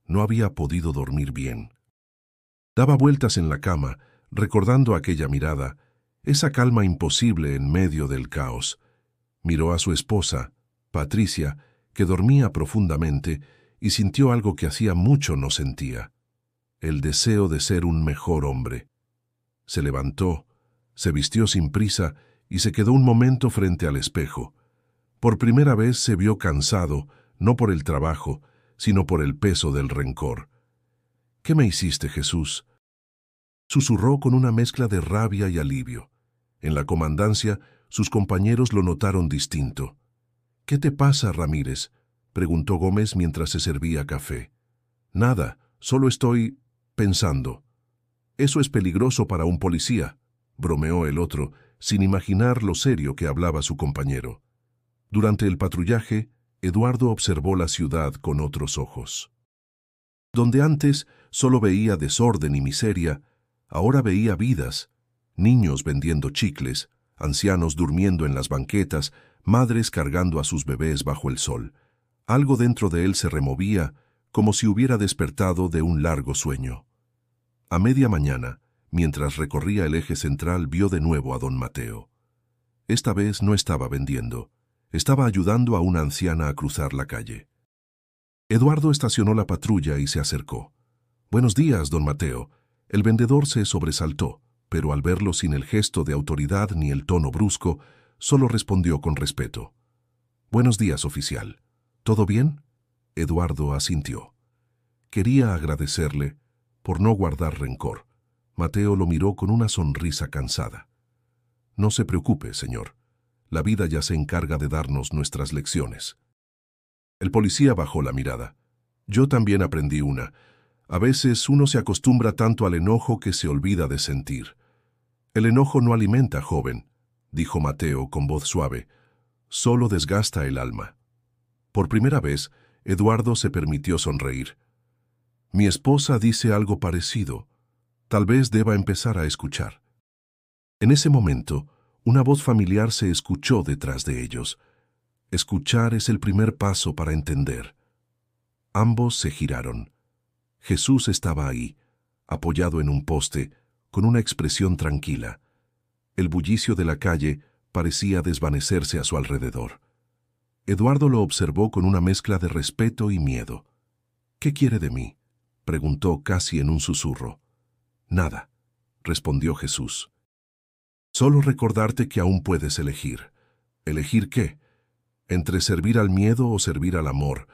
No había podido dormir bien. Daba vueltas en la cama, recordando aquella mirada, esa calma imposible en medio del caos. Miró a su esposa, Patricia, que dormía profundamente, y sintió algo que hacía mucho no sentía: el deseo de ser un mejor hombre. Se levantó, se vistió sin prisa y se quedó un momento frente al espejo. Por primera vez se vio cansado, no por el trabajo, sino por el peso del rencor. «¿Qué me hiciste, Jesús?», susurró con una mezcla de rabia y alivio. En la comandancia, sus compañeros lo notaron distinto. «¿Qué te pasa, Ramírez?», preguntó Gómez mientras se servía café. «Nada, solo estoy pensando». «Eso es peligroso para un policía», bromeó el otro, sin imaginar lo serio que hablaba su compañero. Durante el patrullaje, Eduardo observó la ciudad con otros ojos. Donde antes solo veía desorden y miseria, ahora veía vidas: niños vendiendo chicles, ancianos durmiendo en las banquetas, madres cargando a sus bebés bajo el sol. Algo dentro de él se removía, como si hubiera despertado de un largo sueño. A media mañana, mientras recorría el eje central, vio de nuevo a don Mateo. Esta vez no estaba vendiendo, estaba ayudando a una anciana a cruzar la calle. Eduardo estacionó la patrulla y se acercó. «Buenos días, don Mateo». El vendedor se sobresaltó, pero al verlo sin el gesto de autoridad ni el tono brusco, solo respondió con respeto. «Buenos días, oficial. ¿Todo bien?». Eduardo asintió. Quería agradecerle por no guardar rencor. Mateo lo miró con una sonrisa cansada. «No se preocupe, señor. La vida ya se encarga de darnos nuestras lecciones». El policía bajó la mirada. «Yo también aprendí una. A veces uno se acostumbra tanto al enojo que se olvida de sentir». «El enojo no alimenta, joven», dijo Mateo con voz suave. «Solo desgasta el alma». Por primera vez, Eduardo se permitió sonreír. «Mi esposa dice algo parecido. Tal vez deba empezar a escuchar». En ese momento, una voz familiar se escuchó detrás de ellos. Escuchar es el primer paso para entender. Ambos se giraron. Jesús estaba ahí, apoyado en un poste, con una expresión tranquila. El bullicio de la calle parecía desvanecerse a su alrededor. Eduardo lo observó con una mezcla de respeto y miedo. «¿Qué quiere de mí?», preguntó casi en un susurro. «Nada», respondió Jesús. «Solo recordarte que aún puedes elegir». «¿Elegir qué?». «Entre servir al miedo o servir al amor.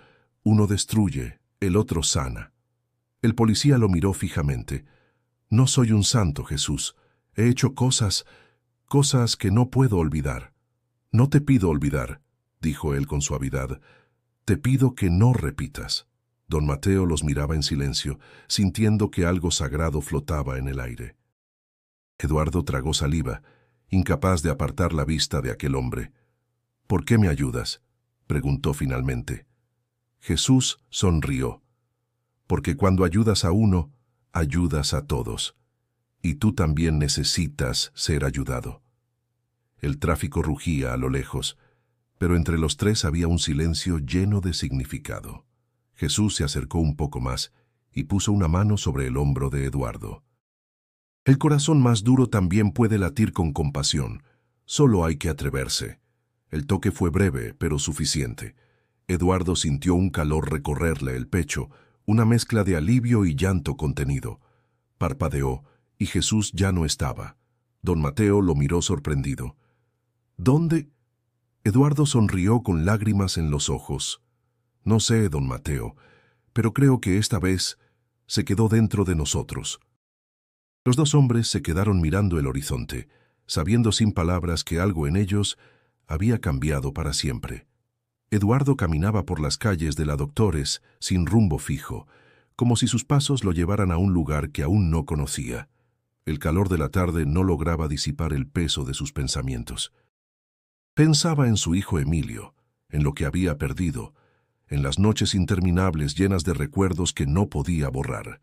Uno destruye, el otro sana». El policía lo miró fijamente. «No soy un santo, Jesús. He hecho cosas que no puedo olvidar». «No te pido olvidar», dijo él con suavidad. «Te pido que no repitas». Don Mateo los miraba en silencio, sintiendo que algo sagrado flotaba en el aire. Eduardo tragó saliva, incapaz de apartar la vista de aquel hombre. «¿Por qué me ayudas?», preguntó finalmente. Jesús sonrió. «Porque cuando ayudas a uno, ayudas a todos. Y tú también necesitas ser ayudado». El tráfico rugía a lo lejos, pero entre los tres había un silencio lleno de significado. Jesús se acercó un poco más y puso una mano sobre el hombro de Eduardo. «El corazón más duro también puede latir con compasión. Solo hay que atreverse». El toque fue breve, pero suficiente. Eduardo sintió un calor recorrerle el pecho, una mezcla de alivio y llanto contenido. Parpadeó, y Jesús ya no estaba. Don Mateo lo miró sorprendido. «¿Dónde?». Eduardo sonrió con lágrimas en los ojos. «No sé, don Mateo, pero creo que esta vez se quedó dentro de nosotros». Los dos hombres se quedaron mirando el horizonte, sabiendo sin palabras que algo en ellos había cambiado para siempre. Eduardo caminaba por las calles de la Doctores sin rumbo fijo, como si sus pasos lo llevaran a un lugar que aún no conocía. El calor de la tarde no lograba disipar el peso de sus pensamientos. Pensaba en su hijo Emilio, en lo que había perdido, en las noches interminables llenas de recuerdos que no podía borrar.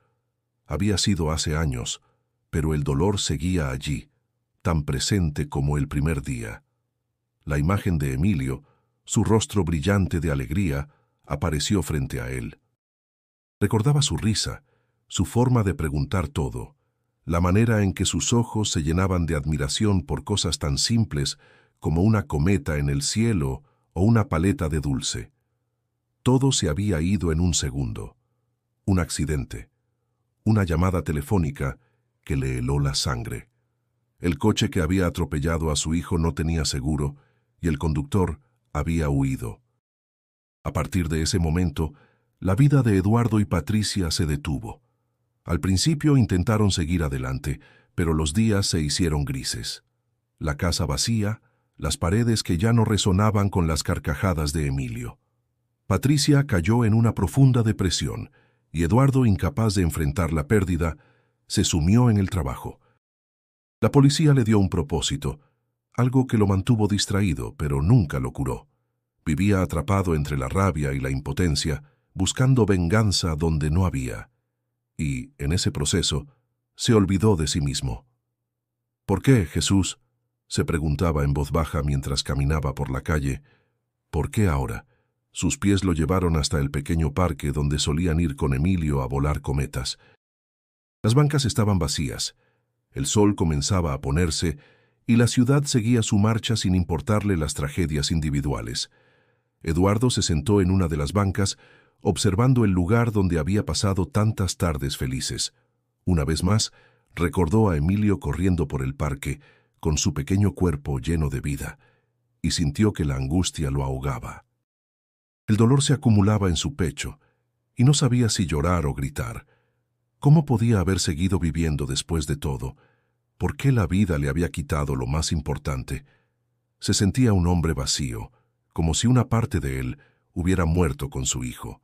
Había sido hace años, pero el dolor seguía allí, tan presente como el primer día. La imagen de Emilio, su rostro brillante de alegría, apareció frente a él. Recordaba su risa, su forma de preguntar todo, la manera en que sus ojos se llenaban de admiración por cosas tan simples como una cometa en el cielo o una paleta de dulce. Todo se había ido en un segundo. Un accidente, una llamada telefónica que le heló la sangre. El coche que había atropellado a su hijo no tenía seguro y el conductor había huido. A partir de ese momento, la vida de Eduardo y Patricia se detuvo. Al principio intentaron seguir adelante, pero los días se hicieron grises. La casa vacía, las paredes que ya no resonaban con las carcajadas de Emilio. Patricia cayó en una profunda depresión y Eduardo, incapaz de enfrentar la pérdida, se sumió en el trabajo. La policía le dio un propósito, algo que lo mantuvo distraído, pero nunca lo curó. Vivía atrapado entre la rabia y la impotencia, buscando venganza donde no había. Y, en ese proceso, se olvidó de sí mismo. ¿Por qué, Jesús?, se preguntaba en voz baja mientras caminaba por la calle. ¿Por qué ahora? Sus pies lo llevaron hasta el pequeño parque donde solían ir con Emilio a volar cometas. Las bancas estaban vacías. El sol comenzaba a ponerse y la ciudad seguía su marcha sin importarle las tragedias individuales. Eduardo se sentó en una de las bancas, observando el lugar donde había pasado tantas tardes felices. Una vez más, recordó a Emilio corriendo por el parque, con su pequeño cuerpo lleno de vida, y sintió que la angustia lo ahogaba. El dolor se acumulaba en su pecho, y no sabía si llorar o gritar. ¿Cómo podía haber seguido viviendo después de todo? ¿Por qué la vida le había quitado lo más importante? Se sentía un hombre vacío, como si una parte de él hubiera muerto con su hijo.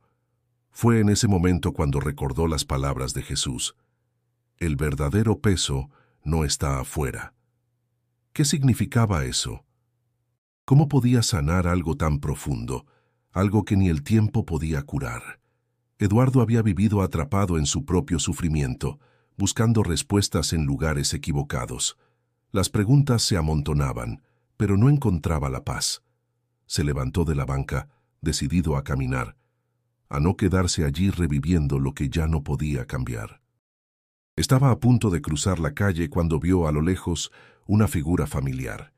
Fue en ese momento cuando recordó las palabras de Jesús. El verdadero peso no está afuera. ¿Qué significaba eso? ¿Cómo podía sanar algo tan profundo, algo que ni el tiempo podía curar? Eduardo había vivido atrapado en su propio sufrimiento, buscando respuestas en lugares equivocados. Las preguntas se amontonaban, pero no encontraba la paz. Se levantó de la banca, decidido a caminar, a no quedarse allí reviviendo lo que ya no podía cambiar. Estaba a punto de cruzar la calle cuando vio a lo lejos una figura familiar.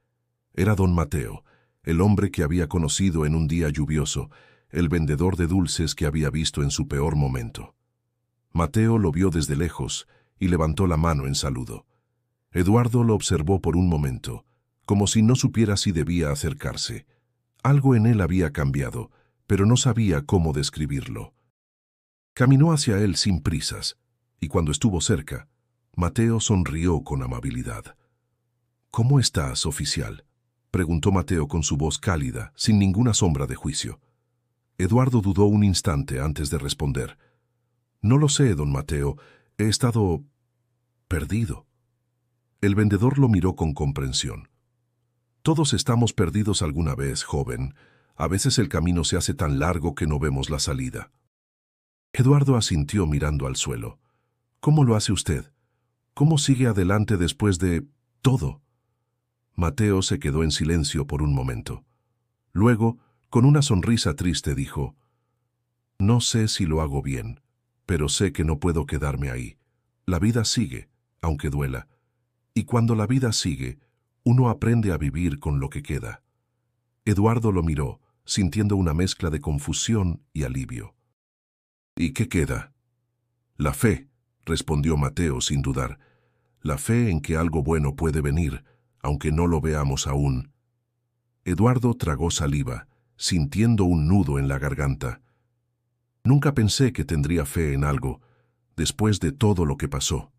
Era don Mateo, el hombre que había conocido en un día lluvioso, el vendedor de dulces que había visto en su peor momento. Mateo lo vio desde lejos y levantó la mano en saludo. Eduardo lo observó por un momento, como si no supiera si debía acercarse. Algo en él había cambiado, pero no sabía cómo describirlo. Caminó hacia él sin prisas, y cuando estuvo cerca, Mateo sonrió con amabilidad. «¿Cómo estás, oficial?», preguntó Mateo con su voz cálida, sin ninguna sombra de juicio. Eduardo dudó un instante antes de responder. «No lo sé, don Mateo. He estado perdido». El vendedor lo miró con comprensión. «Todos estamos perdidos alguna vez, joven. A veces el camino se hace tan largo que no vemos la salida». Eduardo asintió mirando al suelo. «¿Cómo lo hace usted? ¿Cómo sigue adelante después de todo?». Mateo se quedó en silencio por un momento. Luego, con una sonrisa triste, dijo: «No sé si lo hago bien, pero sé que no puedo quedarme ahí. La vida sigue, aunque duela. Y cuando la vida sigue, uno aprende a vivir con lo que queda». Eduardo lo miró, sintiendo una mezcla de confusión y alivio. «¿Y qué queda?». «La fe», respondió Mateo sin dudar. «La fe en que algo bueno puede venir, aunque no lo veamos aún». Eduardo tragó saliva, sintiendo un nudo en la garganta. «Nunca pensé que tendría fe en algo, después de todo lo que pasó».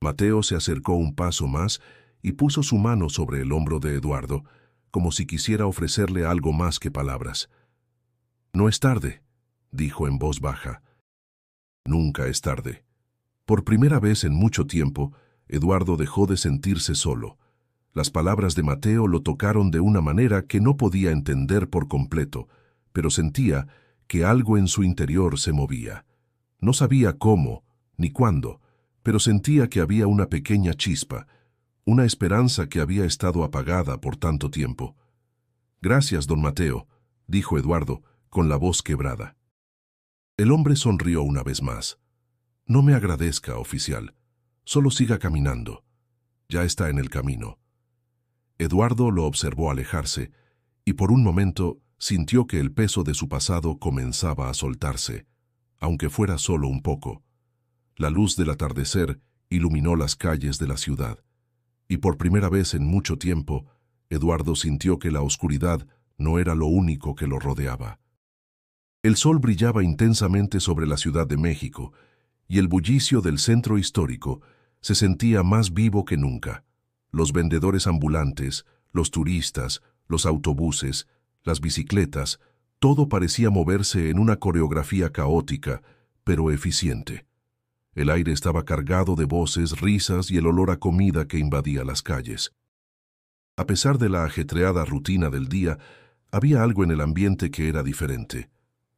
Mateo se acercó un paso más y puso su mano sobre el hombro de Eduardo, como si quisiera ofrecerle algo más que palabras. «No es tarde», dijo en voz baja. «Nunca es tarde». Por primera vez en mucho tiempo, Eduardo dejó de sentirse solo. Las palabras de Mateo lo tocaron de una manera que no podía entender por completo, pero sentía que algo en su interior se movía. No sabía cómo ni cuándo, pero sentía que había una pequeña chispa, una esperanza que había estado apagada por tanto tiempo. «Gracias, don Mateo», dijo Eduardo, con la voz quebrada. El hombre sonrió una vez más. «No me agradezca, oficial. Solo siga caminando. Ya está en el camino». Eduardo lo observó alejarse, y por un momento sintió que el peso de su pasado comenzaba a soltarse, aunque fuera solo un poco. La luz del atardecer iluminó las calles de la ciudad, y por primera vez en mucho tiempo, Eduardo sintió que la oscuridad no era lo único que lo rodeaba. El sol brillaba intensamente sobre la Ciudad de México, y el bullicio del centro histórico se sentía más vivo que nunca. Los vendedores ambulantes, los turistas, los autobuses, las bicicletas, todo parecía moverse en una coreografía caótica, pero eficiente. El aire estaba cargado de voces, risas y el olor a comida que invadía las calles. A pesar de la ajetreada rutina del día, había algo en el ambiente que era diferente.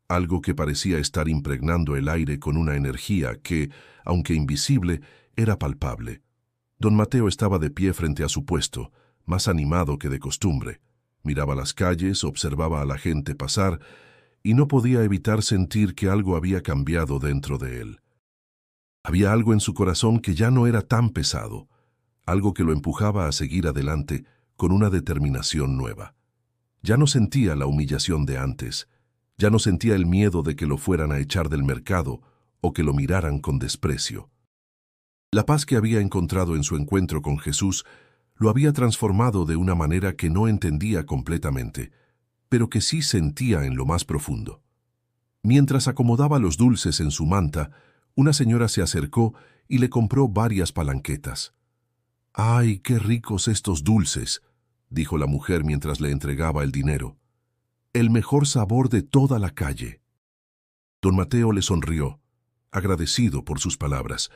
Algo que parecía estar impregnando el aire con una energía que, aunque invisible, era palpable. Don Mateo estaba de pie frente a su puesto, más animado que de costumbre. Miraba las calles, observaba a la gente pasar, y no podía evitar sentir que algo había cambiado dentro de él. Había algo en su corazón que ya no era tan pesado, algo que lo empujaba a seguir adelante con una determinación nueva. Ya no sentía la humillación de antes, ya no sentía el miedo de que lo fueran a echar del mercado o que lo miraran con desprecio. La paz que había encontrado en su encuentro con Jesús lo había transformado de una manera que no entendía completamente, pero que sí sentía en lo más profundo. Mientras acomodaba los dulces en su manta, una señora se acercó y le compró varias palanquetas. «¡Ay, qué ricos estos dulces!», dijo la mujer mientras le entregaba el dinero. «El mejor sabor de toda la calle». Don Mateo le sonrió, agradecido por sus palabras.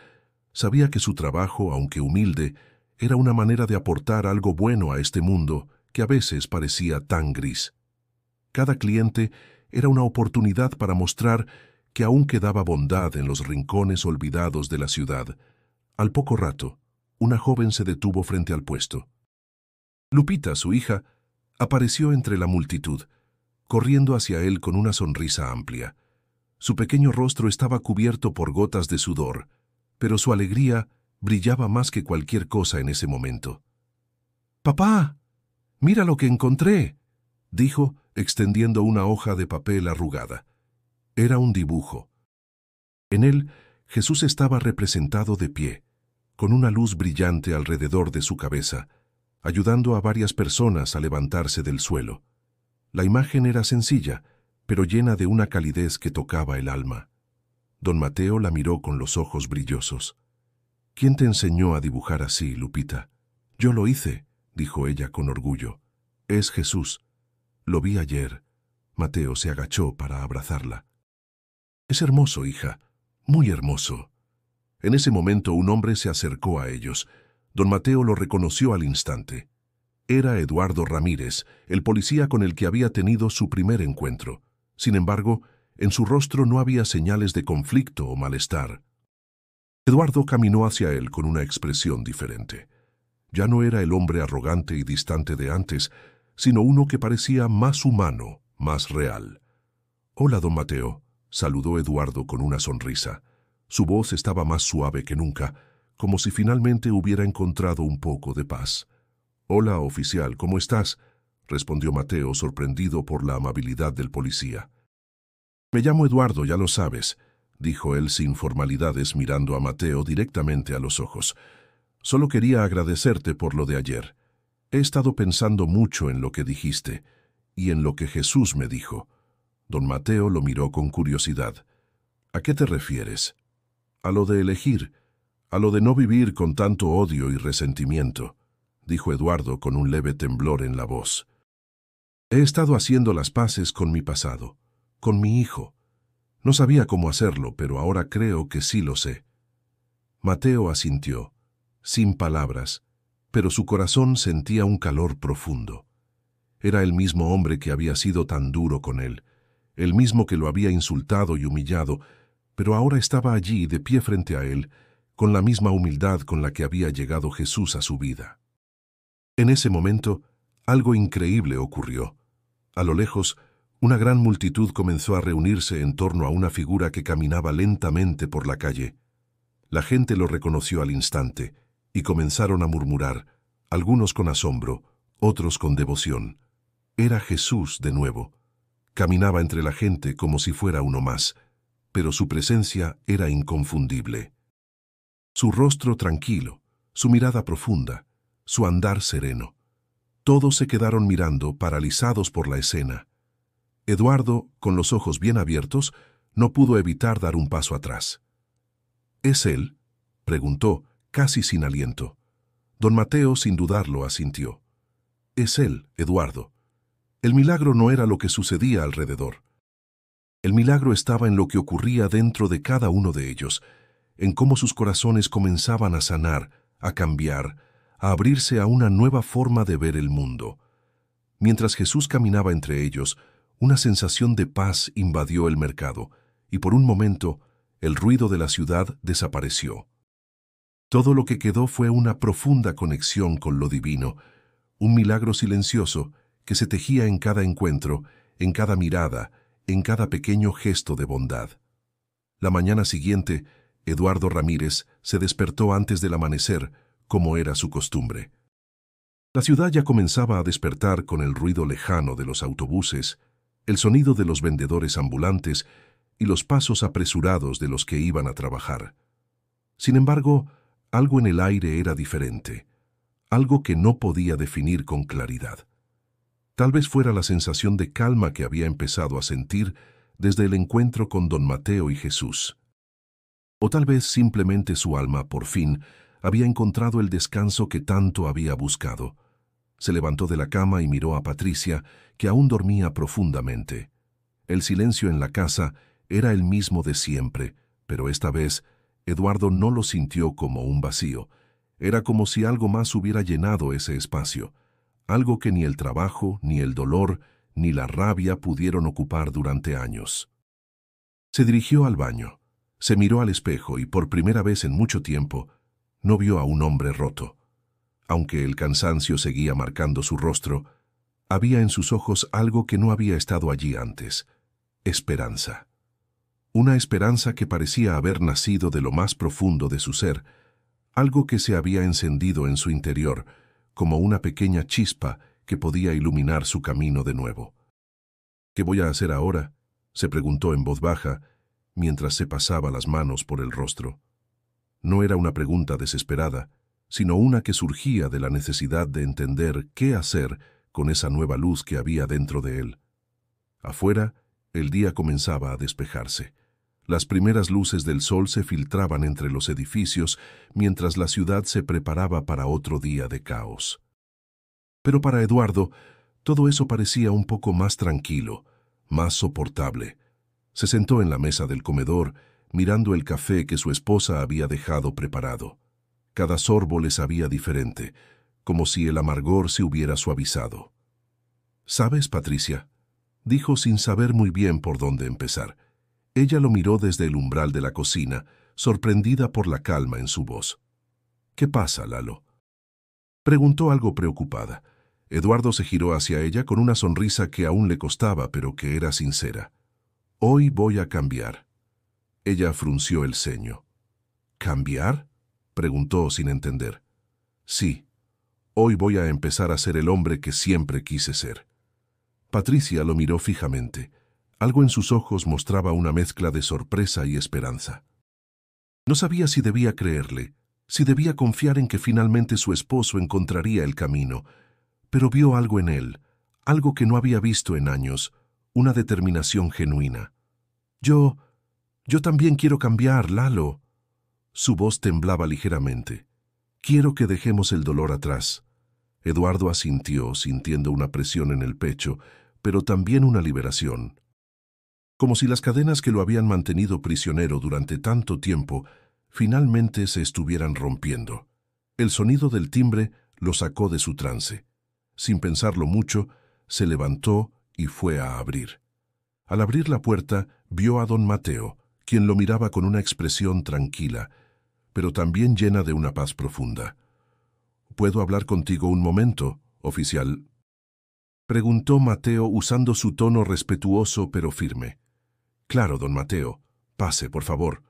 Sabía que su trabajo, aunque humilde, era una manera de aportar algo bueno a este mundo que a veces parecía tan gris. Cada cliente era una oportunidad para mostrar que aún quedaba bondad en los rincones olvidados de la ciudad. Al poco rato, una joven se detuvo frente al puesto. Lupita, su hija, apareció entre la multitud, corriendo hacia él con una sonrisa amplia. Su pequeño rostro estaba cubierto por gotas de sudor, pero su alegría brillaba más que cualquier cosa en ese momento. «¡Papá! ¡Mira lo que encontré!», dijo, extendiendo una hoja de papel arrugada. Era un dibujo. En él, Jesús estaba representado de pie, con una luz brillante alrededor de su cabeza, ayudando a varias personas a levantarse del suelo. La imagen era sencilla, pero llena de una calidez que tocaba el alma. Don Mateo la miró con los ojos brillosos. «¿Quién te enseñó a dibujar así, Lupita?» «Yo lo hice», dijo ella con orgullo. «Es Jesús. Lo vi ayer». Mateo se agachó para abrazarla. «Es hermoso, hija, muy hermoso». En ese momento un hombre se acercó a ellos. Don Mateo lo reconoció al instante. Era Eduardo Ramírez, el policía con el que había tenido su primer encuentro. Sin embargo, en su rostro no había señales de conflicto o malestar. Eduardo caminó hacia él con una expresión diferente. Ya no era el hombre arrogante y distante de antes, sino uno que parecía más humano, más real. «Hola, don Mateo», saludó Eduardo con una sonrisa. Su voz estaba más suave que nunca, como si finalmente hubiera encontrado un poco de paz. «Hola, oficial, ¿cómo estás?», respondió Mateo, sorprendido por la amabilidad del policía. «Me llamo Eduardo, ya lo sabes», dijo él sin formalidades mirando a Mateo directamente a los ojos. «Solo quería agradecerte por lo de ayer. He estado pensando mucho en lo que dijiste y en lo que Jesús me dijo». Don Mateo lo miró con curiosidad. «¿A qué te refieres?» «A lo de elegir, a lo de no vivir con tanto odio y resentimiento», dijo Eduardo con un leve temblor en la voz. «He estado haciendo las paces con mi pasado, con mi hijo. No sabía cómo hacerlo, pero ahora creo que sí lo sé». Mateo asintió, sin palabras, pero su corazón sentía un calor profundo. Era el mismo hombre que había sido tan duro con él, el mismo que lo había insultado y humillado, pero ahora estaba allí de pie frente a él, con la misma humildad con la que había llegado Jesús a su vida. En ese momento, algo increíble ocurrió. A lo lejos, una gran multitud comenzó a reunirse en torno a una figura que caminaba lentamente por la calle. La gente lo reconoció al instante y comenzaron a murmurar, algunos con asombro, otros con devoción. Era Jesús de nuevo. Caminaba entre la gente como si fuera uno más, pero su presencia era inconfundible. Su rostro tranquilo, su mirada profunda, su andar sereno. Todos se quedaron mirando, paralizados por la escena. Eduardo, con los ojos bien abiertos, no pudo evitar dar un paso atrás. ¿Es él?, preguntó, casi sin aliento. Don Mateo, sin dudarlo, asintió. Es él, Eduardo. El milagro no era lo que sucedía alrededor. El milagro estaba en lo que ocurría dentro de cada uno de ellos, en cómo sus corazones comenzaban a sanar, a cambiar, a abrirse a una nueva forma de ver el mundo. Mientras Jesús caminaba entre ellos, una sensación de paz invadió el mercado, y por un momento, el ruido de la ciudad desapareció. Todo lo que quedó fue una profunda conexión con lo divino, un milagro silencioso que se tejía en cada encuentro, en cada mirada, en cada pequeño gesto de bondad. La mañana siguiente, Eduardo Ramírez se despertó antes del amanecer, como era su costumbre. La ciudad ya comenzaba a despertar con el ruido lejano de los autobuses, el sonido de los vendedores ambulantes y los pasos apresurados de los que iban a trabajar. Sin embargo, algo en el aire era diferente, algo que no podía definir con claridad. Tal vez fuera la sensación de calma que había empezado a sentir desde el encuentro con don Mateo y Jesús. O tal vez simplemente su alma, por fin, había encontrado el descanso que tanto había buscado. Se levantó de la cama y miró a Patricia, que aún dormía profundamente. El silencio en la casa era el mismo de siempre, pero esta vez Eduardo no lo sintió como un vacío. Era como si algo más hubiera llenado ese espacio, algo que ni el trabajo, ni el dolor, ni la rabia pudieron ocupar durante años. Se dirigió al baño, se miró al espejo y por primera vez en mucho tiempo no vio a un hombre roto. Aunque el cansancio seguía marcando su rostro, había en sus ojos algo que no había estado allí antes: esperanza. Una esperanza que parecía haber nacido de lo más profundo de su ser, algo que se había encendido en su interior, como una pequeña chispa que podía iluminar su camino de nuevo. ¿Qué voy a hacer ahora?, se preguntó en voz baja, mientras se pasaba las manos por el rostro. No era una pregunta desesperada, sino una que surgía de la necesidad de entender qué hacer con esa nueva luz que había dentro de él. Afuera, el día comenzaba a despejarse. Las primeras luces del sol se filtraban entre los edificios mientras la ciudad se preparaba para otro día de caos. Pero para Eduardo, todo eso parecía un poco más tranquilo, más soportable. Se sentó en la mesa del comedor, mirando el café que su esposa había dejado preparado. Cada sorbo le sabía diferente, como si el amargor se hubiera suavizado. «¿Sabes, Patricia?», dijo sin saber muy bien por dónde empezar. Ella lo miró desde el umbral de la cocina, sorprendida por la calma en su voz. «¿Qué pasa, Lalo?», preguntó algo preocupada. Eduardo se giró hacia ella con una sonrisa que aún le costaba, pero que era sincera. «Hoy voy a cambiar». Ella frunció el ceño. «¿Cambiar?», preguntó sin entender. «Sí, hoy voy a empezar a ser el hombre que siempre quise ser». Patricia lo miró fijamente. Algo en sus ojos mostraba una mezcla de sorpresa y esperanza. No sabía si debía creerle, si debía confiar en que finalmente su esposo encontraría el camino, pero vio algo en él, algo que no había visto en años, una determinación genuina. Yo también quiero cambiar, Lalo». Su voz temblaba ligeramente. «Quiero que dejemos el dolor atrás». Eduardo asintió, sintiendo una presión en el pecho, pero también una liberación. Como si las cadenas que lo habían mantenido prisionero durante tanto tiempo finalmente se estuvieran rompiendo. El sonido del timbre lo sacó de su trance. Sin pensarlo mucho, se levantó y fue a abrir. Al abrir la puerta, vio a don Mateo, quien lo miraba con una expresión tranquila. pero también llena de una paz profunda. ¿Puedo hablar contigo un momento, oficial?, preguntó Mateo usando su tono respetuoso pero firme. Claro, don Mateo. Pase, por favor.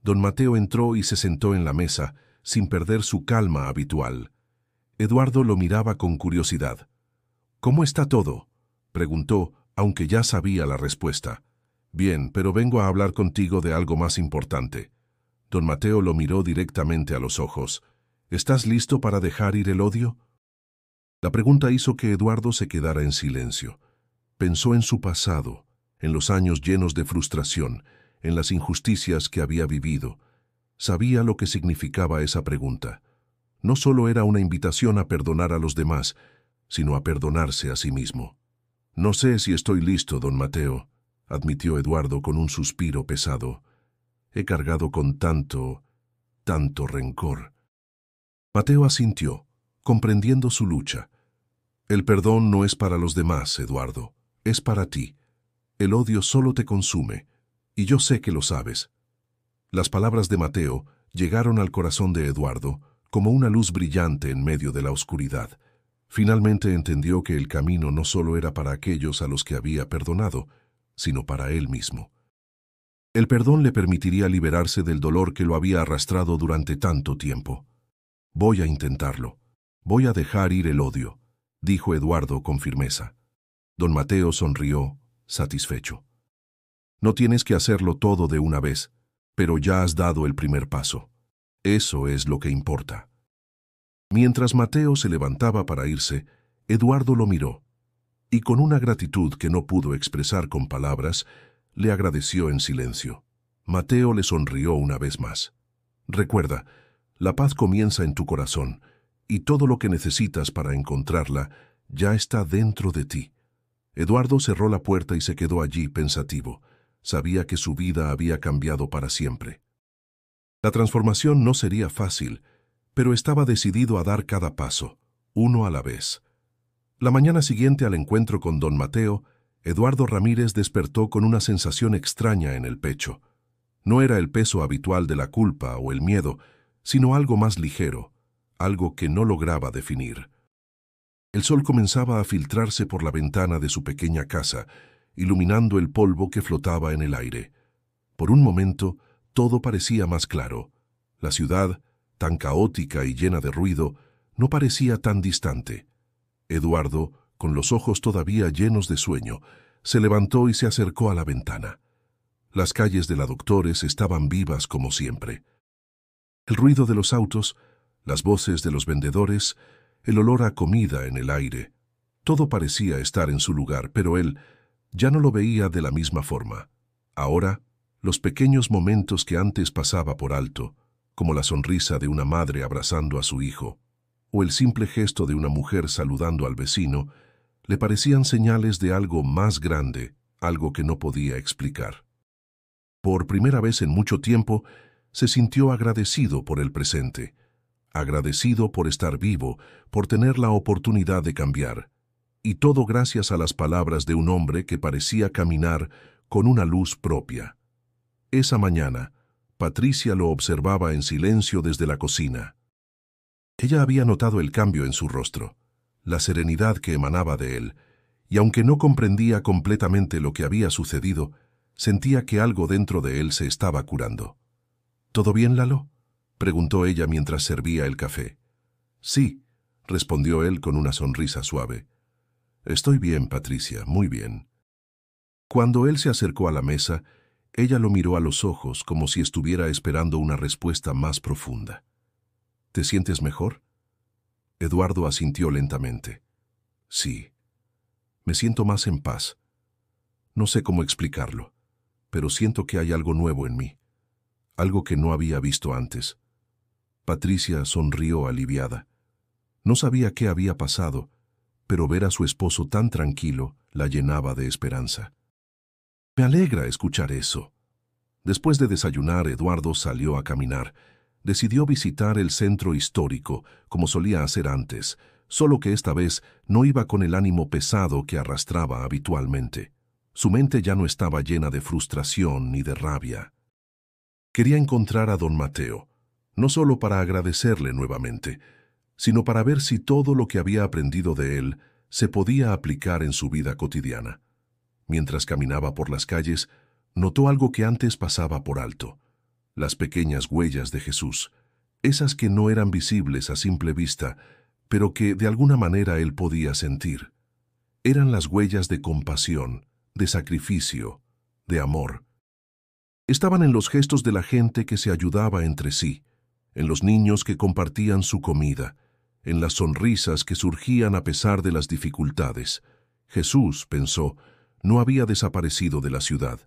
Don Mateo entró y se sentó en la mesa, sin perder su calma habitual. Eduardo lo miraba con curiosidad. «¿Cómo está todo?», preguntó, aunque ya sabía la respuesta. «Bien, pero vengo a hablar contigo de algo más importante». Don Mateo lo miró directamente a los ojos. «¿Estás listo para dejar ir el odio?». La pregunta hizo que Eduardo se quedara en silencio. Pensó en su pasado, en los años llenos de frustración, en las injusticias que había vivido. Sabía lo que significaba esa pregunta. No solo era una invitación a perdonar a los demás, sino a perdonarse a sí mismo. «No sé si estoy listo, don Mateo», admitió Eduardo con un suspiro pesado. «He cargado con tanto rencor». Mateo asintió, comprendiendo su lucha. «El perdón no es para los demás, Eduardo, es para ti. El odio solo te consume, y yo sé que lo sabes». Las palabras de Mateo llegaron al corazón de Eduardo como una luz brillante en medio de la oscuridad. Finalmente entendió que el camino no solo era para aquellos a los que había perdonado, sino para él mismo. El perdón le permitiría liberarse del dolor que lo había arrastrado durante tanto tiempo. «Voy a intentarlo. Voy a dejar ir el odio», dijo Eduardo con firmeza. Don Mateo sonrió, satisfecho. «No tienes que hacerlo todo de una vez, pero ya has dado el primer paso. Eso es lo que importa». Mientras Mateo se levantaba para irse, Eduardo lo miró, y con una gratitud que no pudo expresar con palabras, le agradeció en silencio. Mateo le sonrió una vez más. «Recuerda, la paz comienza en tu corazón, y todo lo que necesitas para encontrarla ya está dentro de ti». Eduardo cerró la puerta y se quedó allí pensativo. Sabía que su vida había cambiado para siempre. La transformación no sería fácil, pero estaba decidido a dar cada paso, uno a la vez. La mañana siguiente al encuentro con don Mateo, Eduardo Ramírez despertó con una sensación extraña en el pecho. No era el peso habitual de la culpa o el miedo, sino algo más ligero, algo que no lograba definir. El sol comenzaba a filtrarse por la ventana de su pequeña casa, iluminando el polvo que flotaba en el aire. Por un momento, todo parecía más claro. La ciudad, tan caótica y llena de ruido, no parecía tan distante. Eduardo, con los ojos todavía llenos de sueño, se levantó y se acercó a la ventana. Las calles de la Doctores estaban vivas como siempre. El ruido de los autos, las voces de los vendedores, el olor a comida en el aire, todo parecía estar en su lugar, pero él ya no lo veía de la misma forma. Ahora, los pequeños momentos que antes pasaba por alto, como la sonrisa de una madre abrazando a su hijo, o el simple gesto de una mujer saludando al vecino, le parecían señales de algo más grande, algo que no podía explicar. Por primera vez en mucho tiempo, se sintió agradecido por el presente, agradecido por estar vivo, por tener la oportunidad de cambiar, y todo gracias a las palabras de un hombre que parecía caminar con una luz propia. Esa mañana, Patricia lo observaba en silencio desde la cocina. Ella había notado el cambio en su rostro, la serenidad que emanaba de él, y aunque no comprendía completamente lo que había sucedido, sentía que algo dentro de él se estaba curando. «¿Todo bien, Lalo?», preguntó ella mientras servía el café. «Sí», respondió él con una sonrisa suave. «Estoy bien, Patricia, muy bien». Cuando él se acercó a la mesa, ella lo miró a los ojos como si estuviera esperando una respuesta más profunda. «¿Te sientes mejor?». Eduardo asintió lentamente. «Sí, me siento más en paz. No sé cómo explicarlo, pero siento que hay algo nuevo en mí, algo que no había visto antes». Patricia sonrió aliviada. No sabía qué había pasado, pero ver a su esposo tan tranquilo la llenaba de esperanza. «Me alegra escuchar eso». Después de desayunar, Eduardo salió a caminar. Decidió visitar el centro histórico, como solía hacer antes, solo que esta vez no iba con el ánimo pesado que arrastraba habitualmente. Su mente ya no estaba llena de frustración ni de rabia. Quería encontrar a don Mateo, no solo para agradecerle nuevamente, sino para ver si todo lo que había aprendido de él se podía aplicar en su vida cotidiana. Mientras caminaba por las calles, notó algo que antes pasaba por alto: las pequeñas huellas de Jesús, esas que no eran visibles a simple vista, pero que de alguna manera él podía sentir. Eran las huellas de compasión, de sacrificio, de amor. Estaban en los gestos de la gente que se ayudaba entre sí, en los niños que compartían su comida, en las sonrisas que surgían a pesar de las dificultades. Jesús, pensó, no había desaparecido de la ciudad.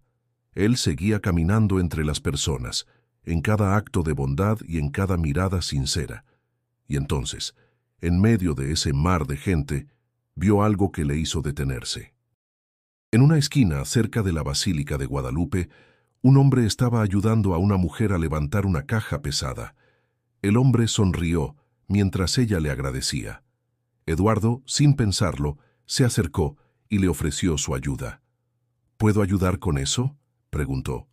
Él seguía caminando entre las personas, en cada acto de bondad y en cada mirada sincera. Y entonces, en medio de ese mar de gente, vio algo que le hizo detenerse. En una esquina, cerca de la Basílica de Guadalupe, un hombre estaba ayudando a una mujer a levantar una caja pesada. El hombre sonrió mientras ella le agradecía. Eduardo, sin pensarlo, se acercó y le ofreció su ayuda. ¿Puedo ayudar con eso?, preguntó.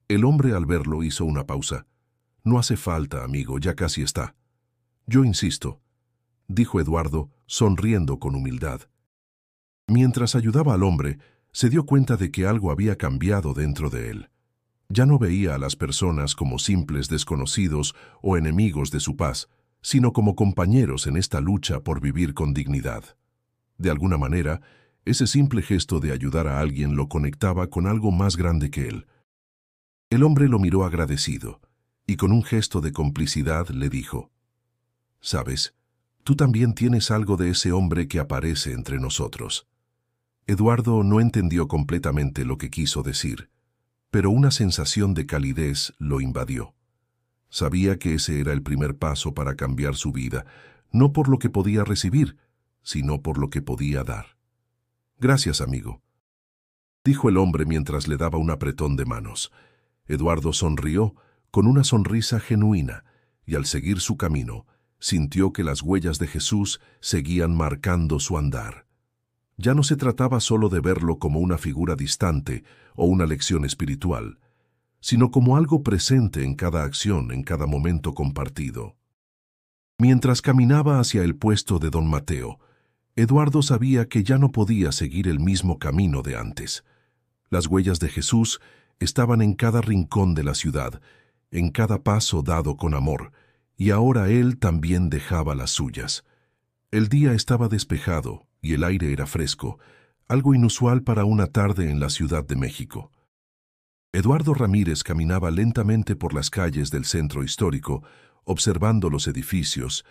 El hombre, al verlo, hizo una pausa. No hace falta, amigo, ya casi está. Yo insisto, dijo Eduardo, sonriendo con humildad. Mientras ayudaba al hombre, se dio cuenta de que algo había cambiado dentro de él. Ya no veía a las personas como simples desconocidos o enemigos de su paz, sino como compañeros en esta lucha por vivir con dignidad. De alguna manera, ese simple gesto de ayudar a alguien lo conectaba con algo más grande que él. El hombre lo miró agradecido, y con un gesto de complicidad le dijo: «¿Sabes? Tú también tienes algo de ese hombre que aparece entre nosotros». Eduardo no entendió completamente lo que quiso decir, pero una sensación de calidez lo invadió. Sabía que ese era el primer paso para cambiar su vida, no por lo que podía recibir, sino por lo que podía dar. «Gracias, amigo», dijo el hombre mientras le daba un apretón de manos. Eduardo sonrió con una sonrisa genuina, y al seguir su camino, sintió que las huellas de Jesús seguían marcando su andar. Ya no se trataba solo de verlo como una figura distante o una lección espiritual, sino como algo presente en cada acción, en cada momento compartido. Mientras caminaba hacia el puesto de don Mateo, Eduardo sabía que ya no podía seguir el mismo camino de antes. Las huellas de Jesús estaban en cada rincón de la ciudad, en cada paso dado con amor, y ahora él también dejaba las suyas. El día estaba despejado y el aire era fresco, algo inusual para una tarde en la Ciudad de México. Eduardo Ramírez caminaba lentamente por las calles del centro histórico, observando los edificios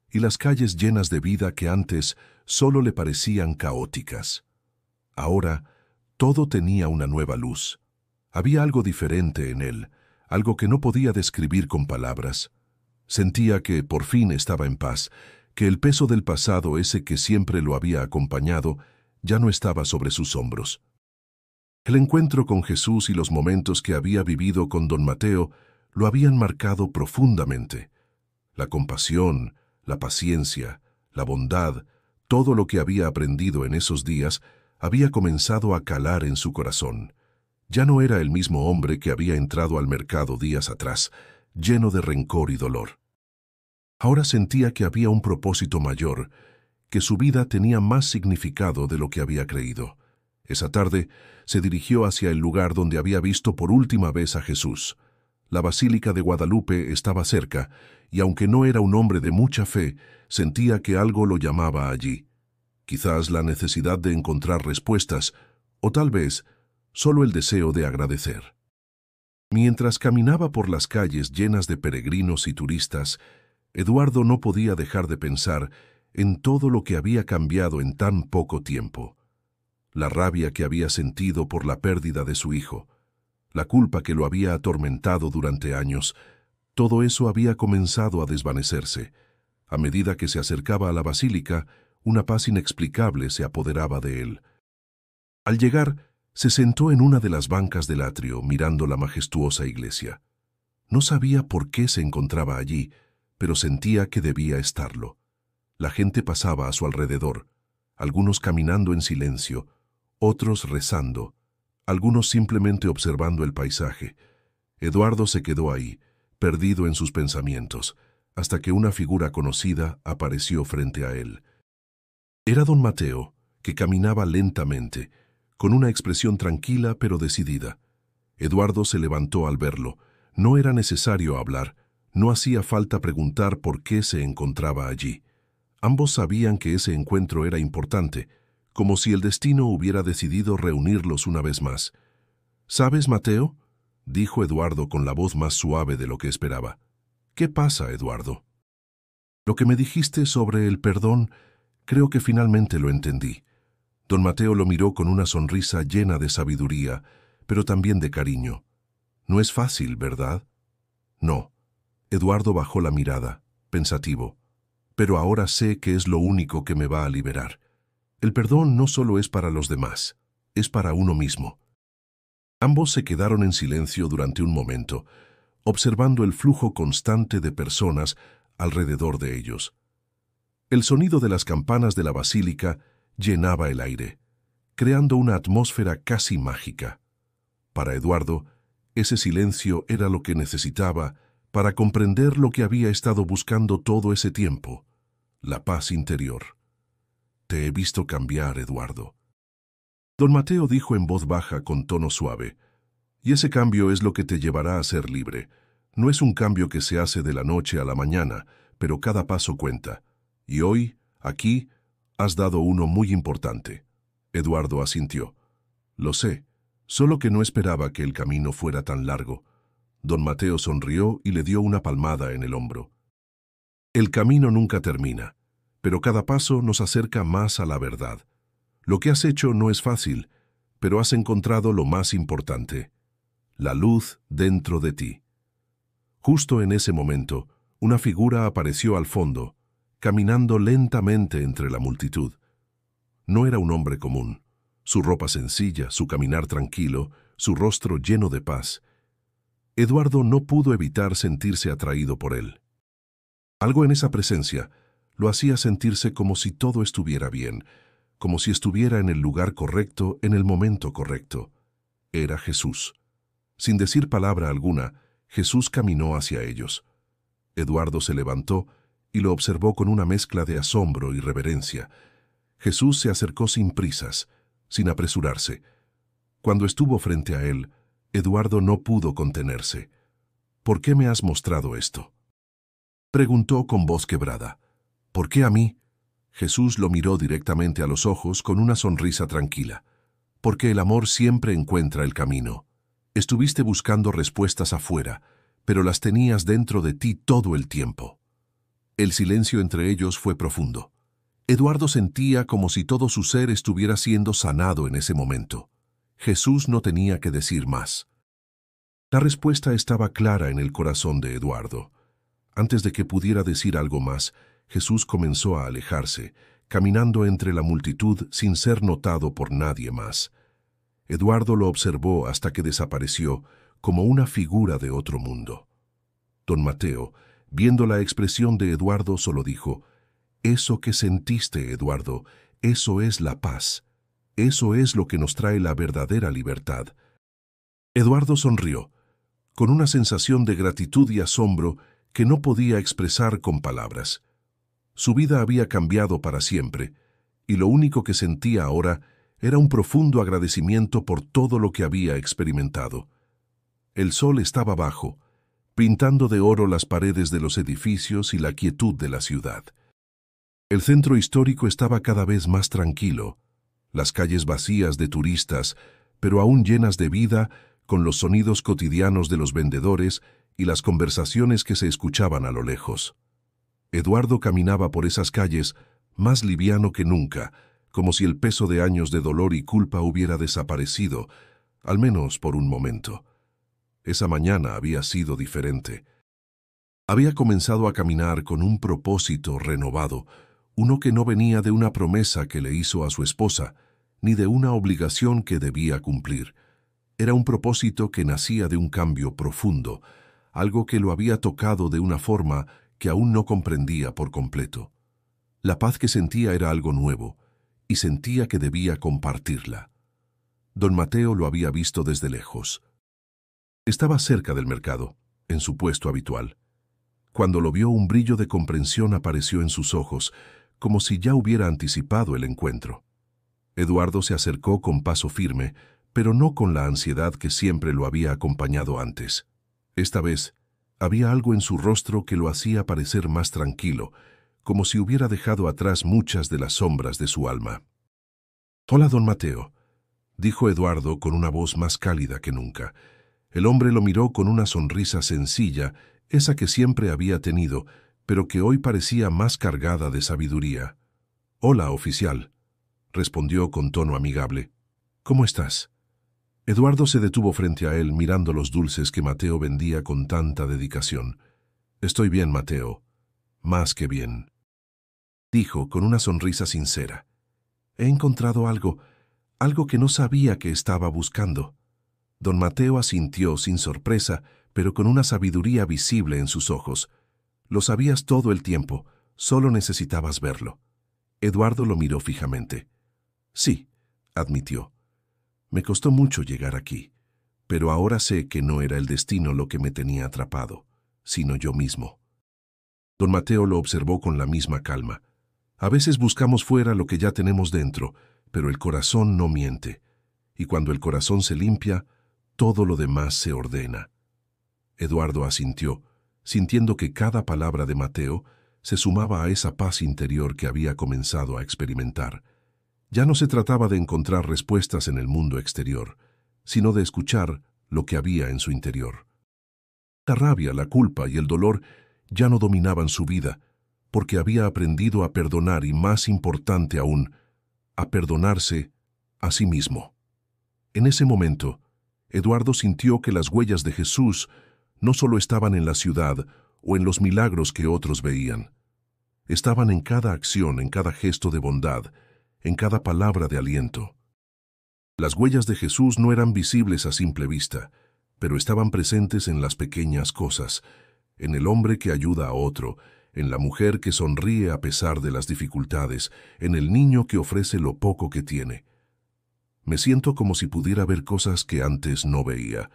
y las calles llenas de vida que antes solo le parecían caóticas. Ahora, todo tenía una nueva luz. Había algo diferente en él, algo que no podía describir con palabras. Sentía que por fin estaba en paz, que el peso del pasado, ese que siempre lo había acompañado, ya no estaba sobre sus hombros. El encuentro con Jesús y los momentos que había vivido con don Mateo lo habían marcado profundamente. La compasión, la paciencia, la bondad, todo lo que había aprendido en esos días había comenzado a calar en su corazón. Ya no era el mismo hombre que había entrado al mercado días atrás, lleno de rencor y dolor. Ahora sentía que había un propósito mayor, que su vida tenía más significado de lo que había creído. Esa tarde se dirigió hacia el lugar donde había visto por última vez a Jesús. La Basílica de Guadalupe estaba cerca, y aunque no era un hombre de mucha fe, sentía que algo lo llamaba allí. Quizás la necesidad de encontrar respuestas, o tal vez solo el deseo de agradecer. Mientras caminaba por las calles llenas de peregrinos y turistas, Eduardo no podía dejar de pensar en todo lo que había cambiado en tan poco tiempo. La rabia que había sentido por la pérdida de su hijo, la culpa que lo había atormentado durante años, todo eso había comenzado a desvanecerse. A medida que se acercaba a la basílica, una paz inexplicable se apoderaba de él. Al llegar, se sentó en una de las bancas del atrio, mirando la majestuosa iglesia. No sabía por qué se encontraba allí, pero sentía que debía estarlo. La gente pasaba a su alrededor, algunos caminando en silencio, otros rezando, algunos simplemente observando el paisaje. Eduardo se quedó ahí, perdido en sus pensamientos, hasta que una figura conocida apareció frente a él. Era don Mateo, que caminaba lentamente, con una expresión tranquila pero decidida. Eduardo se levantó al verlo. No era necesario hablar, no hacía falta preguntar por qué se encontraba allí. Ambos sabían que ese encuentro era importante, como si el destino hubiera decidido reunirlos una vez más. «¿Sabes, Mateo?», dijo Eduardo con la voz más suave de lo que esperaba. «¿Qué pasa, Eduardo? Lo que me dijiste sobre el perdón, creo que finalmente lo entendí». Don Mateo lo miró con una sonrisa llena de sabiduría, pero también de cariño. «No es fácil, ¿verdad?». «No». Eduardo bajó la mirada, pensativo. «Pero ahora sé que es lo único que me va a liberar. El perdón no solo es para los demás, es para uno mismo». Ambos se quedaron en silencio durante un momento, observando el flujo constante de personas alrededor de ellos. El sonido de las campanas de la basílica llenaba el aire, creando una atmósfera casi mágica. Para Eduardo, ese silencio era lo que necesitaba para comprender lo que había estado buscando todo ese tiempo, la paz interior. «Te he visto cambiar, Eduardo». Don Mateo dijo en voz baja con tono suave, «Y ese cambio es lo que te llevará a ser libre. No es un cambio que se hace de la noche a la mañana, pero cada paso cuenta. Y hoy, aquí, has dado uno muy importante». Eduardo asintió. «Lo sé, solo que no esperaba que el camino fuera tan largo». Don Mateo sonrió y le dio una palmada en el hombro. «El camino nunca termina, pero cada paso nos acerca más a la verdad. Lo que has hecho no es fácil, pero has encontrado lo más importante, la luz dentro de ti». Justo en ese momento, una figura apareció al fondo, caminando lentamente entre la multitud. No era un hombre común. Su ropa sencilla, su caminar tranquilo, su rostro lleno de paz. Eduardo no pudo evitar sentirse atraído por él. Algo en esa presencia lo hacía sentirse como si todo estuviera bien, como si estuviera en el lugar correcto, en el momento correcto. Era Jesús. Sin decir palabra alguna, Jesús caminó hacia ellos. Eduardo se levantó y lo observó con una mezcla de asombro y reverencia. Jesús se acercó sin prisas, sin apresurarse. Cuando estuvo frente a él, Eduardo no pudo contenerse. «¿Por qué me has mostrado esto?», preguntó con voz quebrada. «¿Por qué a mí?». Jesús lo miró directamente a los ojos con una sonrisa tranquila. «Porque el amor siempre encuentra el camino. Estuviste buscando respuestas afuera, pero las tenías dentro de ti todo el tiempo». El silencio entre ellos fue profundo. Eduardo sentía como si todo su ser estuviera siendo sanado en ese momento. Jesús no tenía que decir más. La respuesta estaba clara en el corazón de Eduardo. Antes de que pudiera decir algo más, Jesús comenzó a alejarse, caminando entre la multitud sin ser notado por nadie más. Eduardo lo observó hasta que desapareció, como una figura de otro mundo. Don Mateo, viendo la expresión de Eduardo, solo dijo: «Eso que sentiste, Eduardo, eso es la paz. Eso es lo que nos trae la verdadera libertad». Eduardo sonrió, con una sensación de gratitud y asombro que no podía expresar con palabras. Su vida había cambiado para siempre, y lo único que sentía ahora era un profundo agradecimiento por todo lo que había experimentado. El sol estaba bajo, pintando de oro las paredes de los edificios y la quietud de la ciudad. El centro histórico estaba cada vez más tranquilo, las calles vacías de turistas, pero aún llenas de vida, con los sonidos cotidianos de los vendedores y las conversaciones que se escuchaban a lo lejos. Eduardo caminaba por esas calles más liviano que nunca, como si el peso de años de dolor y culpa hubiera desaparecido, al menos por un momento. Esa mañana había sido diferente. Había comenzado a caminar con un propósito renovado, uno que no venía de una promesa que le hizo a su esposa, ni de una obligación que debía cumplir. Era un propósito que nacía de un cambio profundo, algo que lo había tocado de una forma que aún no comprendía por completo. La paz que sentía era algo nuevo, y sentía que debía compartirla. Don Mateo lo había visto desde lejos. Estaba cerca del mercado, en su puesto habitual. Cuando lo vio, un brillo de comprensión apareció en sus ojos, como si ya hubiera anticipado el encuentro. Eduardo se acercó con paso firme, pero no con la ansiedad que siempre lo había acompañado antes. Esta vez, había algo en su rostro que lo hacía parecer más tranquilo, como si hubiera dejado atrás muchas de las sombras de su alma. «Hola, don Mateo», dijo Eduardo con una voz más cálida que nunca. El hombre lo miró con una sonrisa sencilla, esa que siempre había tenido, pero que hoy parecía más cargada de sabiduría. «Hola, oficial», respondió con tono amigable. «¿Cómo estás?» Eduardo se detuvo frente a él, mirando los dulces que Mateo vendía con tanta dedicación. «Estoy bien, Mateo. Más que bien», dijo con una sonrisa sincera. «He encontrado algo que no sabía que estaba buscando». Don Mateo asintió sin sorpresa, pero con una sabiduría visible en sus ojos. «Lo sabías todo el tiempo, solo necesitabas verlo». Eduardo lo miró fijamente. «Sí», admitió. «Me costó mucho llegar aquí, pero ahora sé que no era el destino lo que me tenía atrapado, sino yo mismo». Don Mateo lo observó con la misma calma. «A veces buscamos fuera lo que ya tenemos dentro, pero el corazón no miente, y cuando el corazón se limpia, todo lo demás se ordena». Eduardo asintió, sintiendo que cada palabra de Mateo se sumaba a esa paz interior que había comenzado a experimentar. Ya no se trataba de encontrar respuestas en el mundo exterior, sino de escuchar lo que había en su interior. La rabia, la culpa y el dolor ya no dominaban su vida, porque había aprendido a perdonar y, más importante aún, a perdonarse a sí mismo. En ese momento, Eduardo sintió que las huellas de Jesús no solo estaban en la ciudad o en los milagros que otros veían. Estaban en cada acción, en cada gesto de bondad, en cada palabra de aliento. Las huellas de Jesús no eran visibles a simple vista, pero estaban presentes en las pequeñas cosas, en el hombre que ayuda a otro, en la mujer que sonríe a pesar de las dificultades, en el niño que ofrece lo poco que tiene. «Me siento como si pudiera ver cosas que antes no veía»,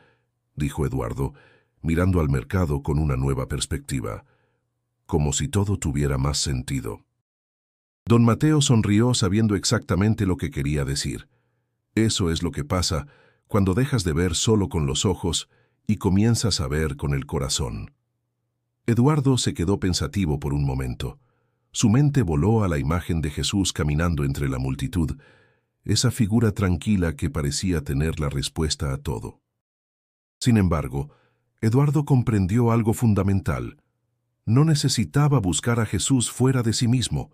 dijo Eduardo, mirando al mercado con una nueva perspectiva, como si todo tuviera más sentido. Don Mateo sonrió sabiendo exactamente lo que quería decir. Eso es lo que pasa cuando dejas de ver solo con los ojos y comienzas a ver con el corazón. Eduardo se quedó pensativo por un momento. Su mente voló a la imagen de Jesús caminando entre la multitud, esa figura tranquila que parecía tener la respuesta a todo. Sin embargo, Eduardo comprendió algo fundamental. No necesitaba buscar a Jesús fuera de sí mismo.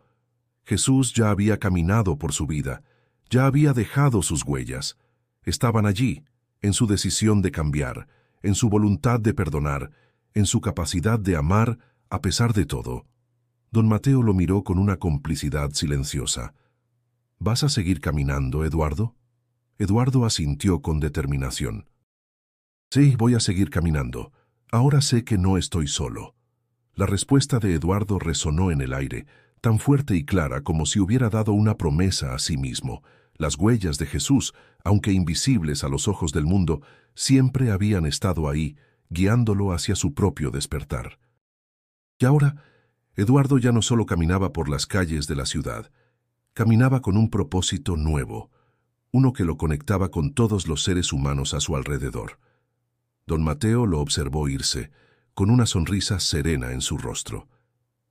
Jesús ya había caminado por su vida, ya había dejado sus huellas. Estaban allí, en su decisión de cambiar, en su voluntad de perdonar, en su capacidad de amar a pesar de todo. Don Mateo lo miró con una complicidad silenciosa. «¿Vas a seguir caminando, Eduardo?» Eduardo asintió con determinación. «Sí, voy a seguir caminando. Ahora sé que no estoy solo». La respuesta de Eduardo resonó en el aire, tan fuerte y clara como si hubiera dado una promesa a sí mismo. Las huellas de Jesús, aunque invisibles a los ojos del mundo, siempre habían estado ahí, guiándolo hacia su propio despertar. Y ahora, Eduardo ya no solo caminaba por las calles de la ciudad, caminaba con un propósito nuevo, uno que lo conectaba con todos los seres humanos a su alrededor. Don Mateo lo observó irse, con una sonrisa serena en su rostro.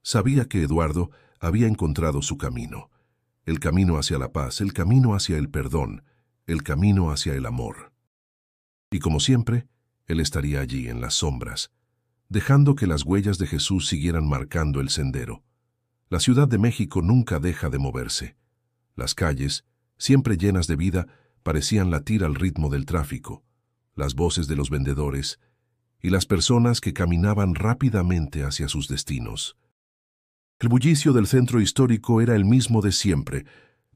Sabía que Eduardo había encontrado su camino, el camino hacia la paz, el camino hacia el perdón, el camino hacia el amor. Y como siempre, él estaría allí en las sombras, dejando que las huellas de Jesús siguieran marcando el sendero. La Ciudad de México nunca deja de moverse. Las calles, siempre llenas de vida, parecían latir al ritmo del tráfico, las voces de los vendedores y las personas que caminaban rápidamente hacia sus destinos. El bullicio del centro histórico era el mismo de siempre,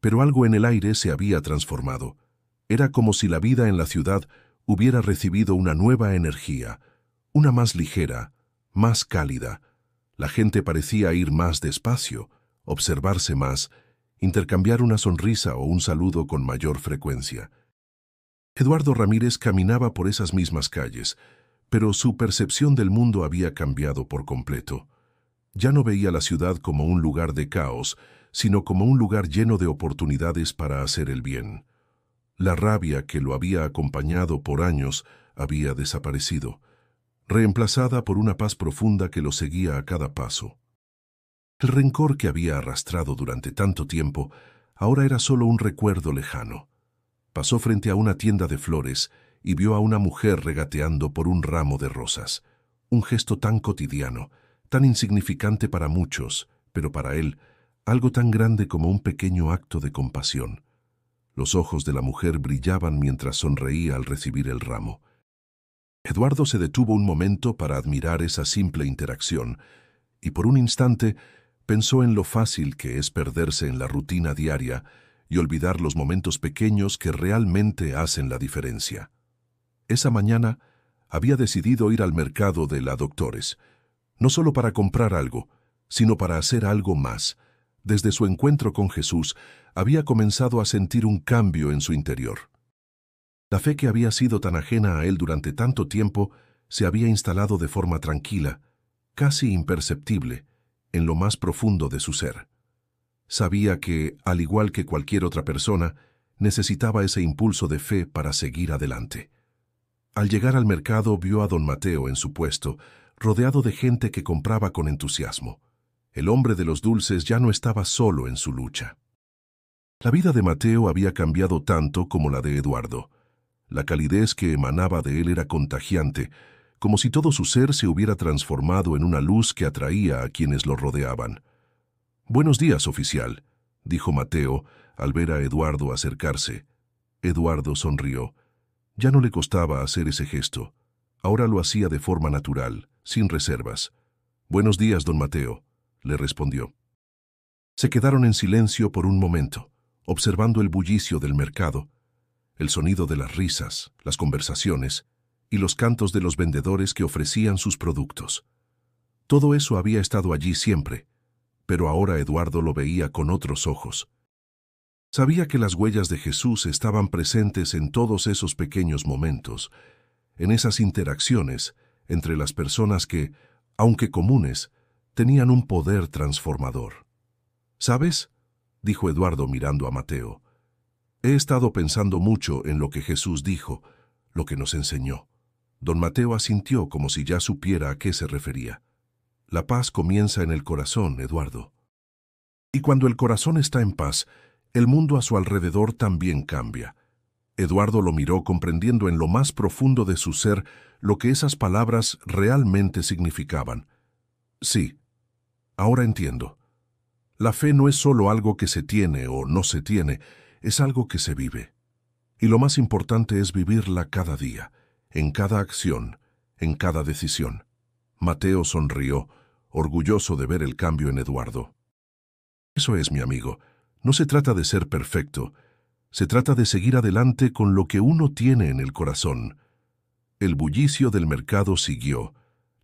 pero algo en el aire se había transformado. Era como si la vida en la ciudad hubiera recibido una nueva energía, una más ligera, más cálida. La gente parecía ir más despacio, observarse más, intercambiar una sonrisa o un saludo con mayor frecuencia. Eduardo Ramírez caminaba por esas mismas calles, pero su percepción del mundo había cambiado por completo. Ya no veía la ciudad como un lugar de caos, sino como un lugar lleno de oportunidades para hacer el bien. La rabia que lo había acompañado por años había desaparecido, reemplazada por una paz profunda que lo seguía a cada paso. El rencor que había arrastrado durante tanto tiempo ahora era solo un recuerdo lejano. Pasó frente a una tienda de flores y vio a una mujer regateando por un ramo de rosas. Un gesto tan cotidiano, tan insignificante para muchos, pero para él, algo tan grande como un pequeño acto de compasión. Los ojos de la mujer brillaban mientras sonreía al recibir el ramo. Eduardo se detuvo un momento para admirar esa simple interacción, y por un instante pensó en lo fácil que es perderse en la rutina diaria y olvidar los momentos pequeños que realmente hacen la diferencia. Esa mañana había decidido ir al mercado de la Doctores, no solo para comprar algo, sino para hacer algo más. Desde su encuentro con Jesús, había comenzado a sentir un cambio en su interior. La fe que había sido tan ajena a él durante tanto tiempo se había instalado de forma tranquila, casi imperceptible, en lo más profundo de su ser. Sabía que, al igual que cualquier otra persona, necesitaba ese impulso de fe para seguir adelante. Al llegar al mercado vio a don Mateo en su puesto, rodeado de gente que compraba con entusiasmo. El hombre de los dulces ya no estaba solo en su lucha. La vida de Mateo había cambiado tanto como la de Eduardo. La calidez que emanaba de él era contagiante, como si todo su ser se hubiera transformado en una luz que atraía a quienes lo rodeaban. «Buenos días, oficial», dijo Mateo al ver a Eduardo acercarse. Eduardo sonrió. Ya no le costaba hacer ese gesto. Ahora lo hacía de forma natural, sin reservas. «Buenos días, don Mateo», le respondió. Se quedaron en silencio por un momento, observando el bullicio del mercado, el sonido de las risas, las conversaciones y los cantos de los vendedores que ofrecían sus productos. Todo eso había estado allí siempre, pero ahora Eduardo lo veía con otros ojos. Sabía que las huellas de Jesús estaban presentes en todos esos pequeños momentos, en esas interacciones entre las personas que, aunque comunes, tenían un poder transformador. «¿Sabes?», dijo Eduardo mirando a Mateo. «He estado pensando mucho en lo que Jesús dijo, lo que nos enseñó». Don Mateo asintió como si ya supiera a qué se refería. «La paz comienza en el corazón, Eduardo. Y cuando el corazón está en paz, el mundo a su alrededor también cambia». Eduardo lo miró comprendiendo en lo más profundo de su ser lo que esas palabras realmente significaban. «Sí, ahora entiendo. La fe no es solo algo que se tiene o no se tiene, es algo que se vive. Y lo más importante es vivirla cada día, en cada acción, en cada decisión». Mateo sonrió, orgulloso de ver el cambio en Eduardo. «Eso es, mi amigo. No se trata de ser perfecto. Se trata de seguir adelante con lo que uno tiene en el corazón». El bullicio del mercado siguió.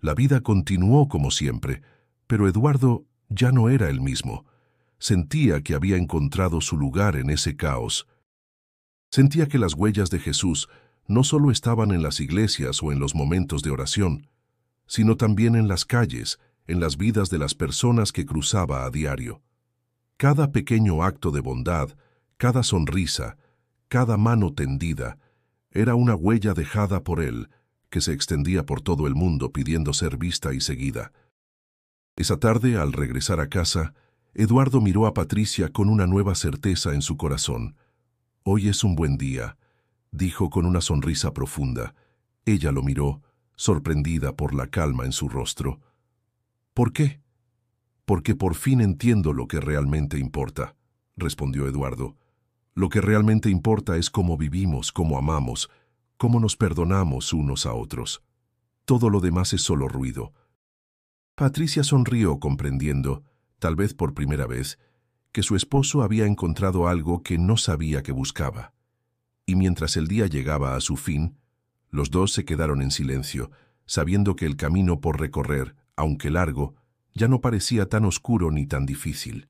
La vida continuó como siempre, pero Eduardo ya no era el mismo. Sentía que había encontrado su lugar en ese caos. Sentía que las huellas de Jesús no solo estaban en las iglesias o en los momentos de oración, sino también en las calles, en las vidas de las personas que cruzaba a diario. Cada pequeño acto de bondad, cada sonrisa, cada mano tendida, era una huella dejada por él, que se extendía por todo el mundo pidiendo ser vista y seguida. Esa tarde, al regresar a casa, Eduardo miró a Patricia con una nueva certeza en su corazón. «Hoy es un buen día», dijo con una sonrisa profunda. Ella lo miró, sorprendida por la calma en su rostro. «¿Por qué?». «Porque por fin entiendo lo que realmente importa», respondió Eduardo. «Lo que realmente importa es cómo vivimos, cómo amamos, cómo nos perdonamos unos a otros. Todo lo demás es solo ruido». Patricia sonrió comprendiendo, tal vez por primera vez, que su esposo había encontrado algo que no sabía que buscaba. Y mientras el día llegaba a su fin, los dos se quedaron en silencio, sabiendo que el camino por recorrer, aunque largo, ya no parecía tan oscuro ni tan difícil.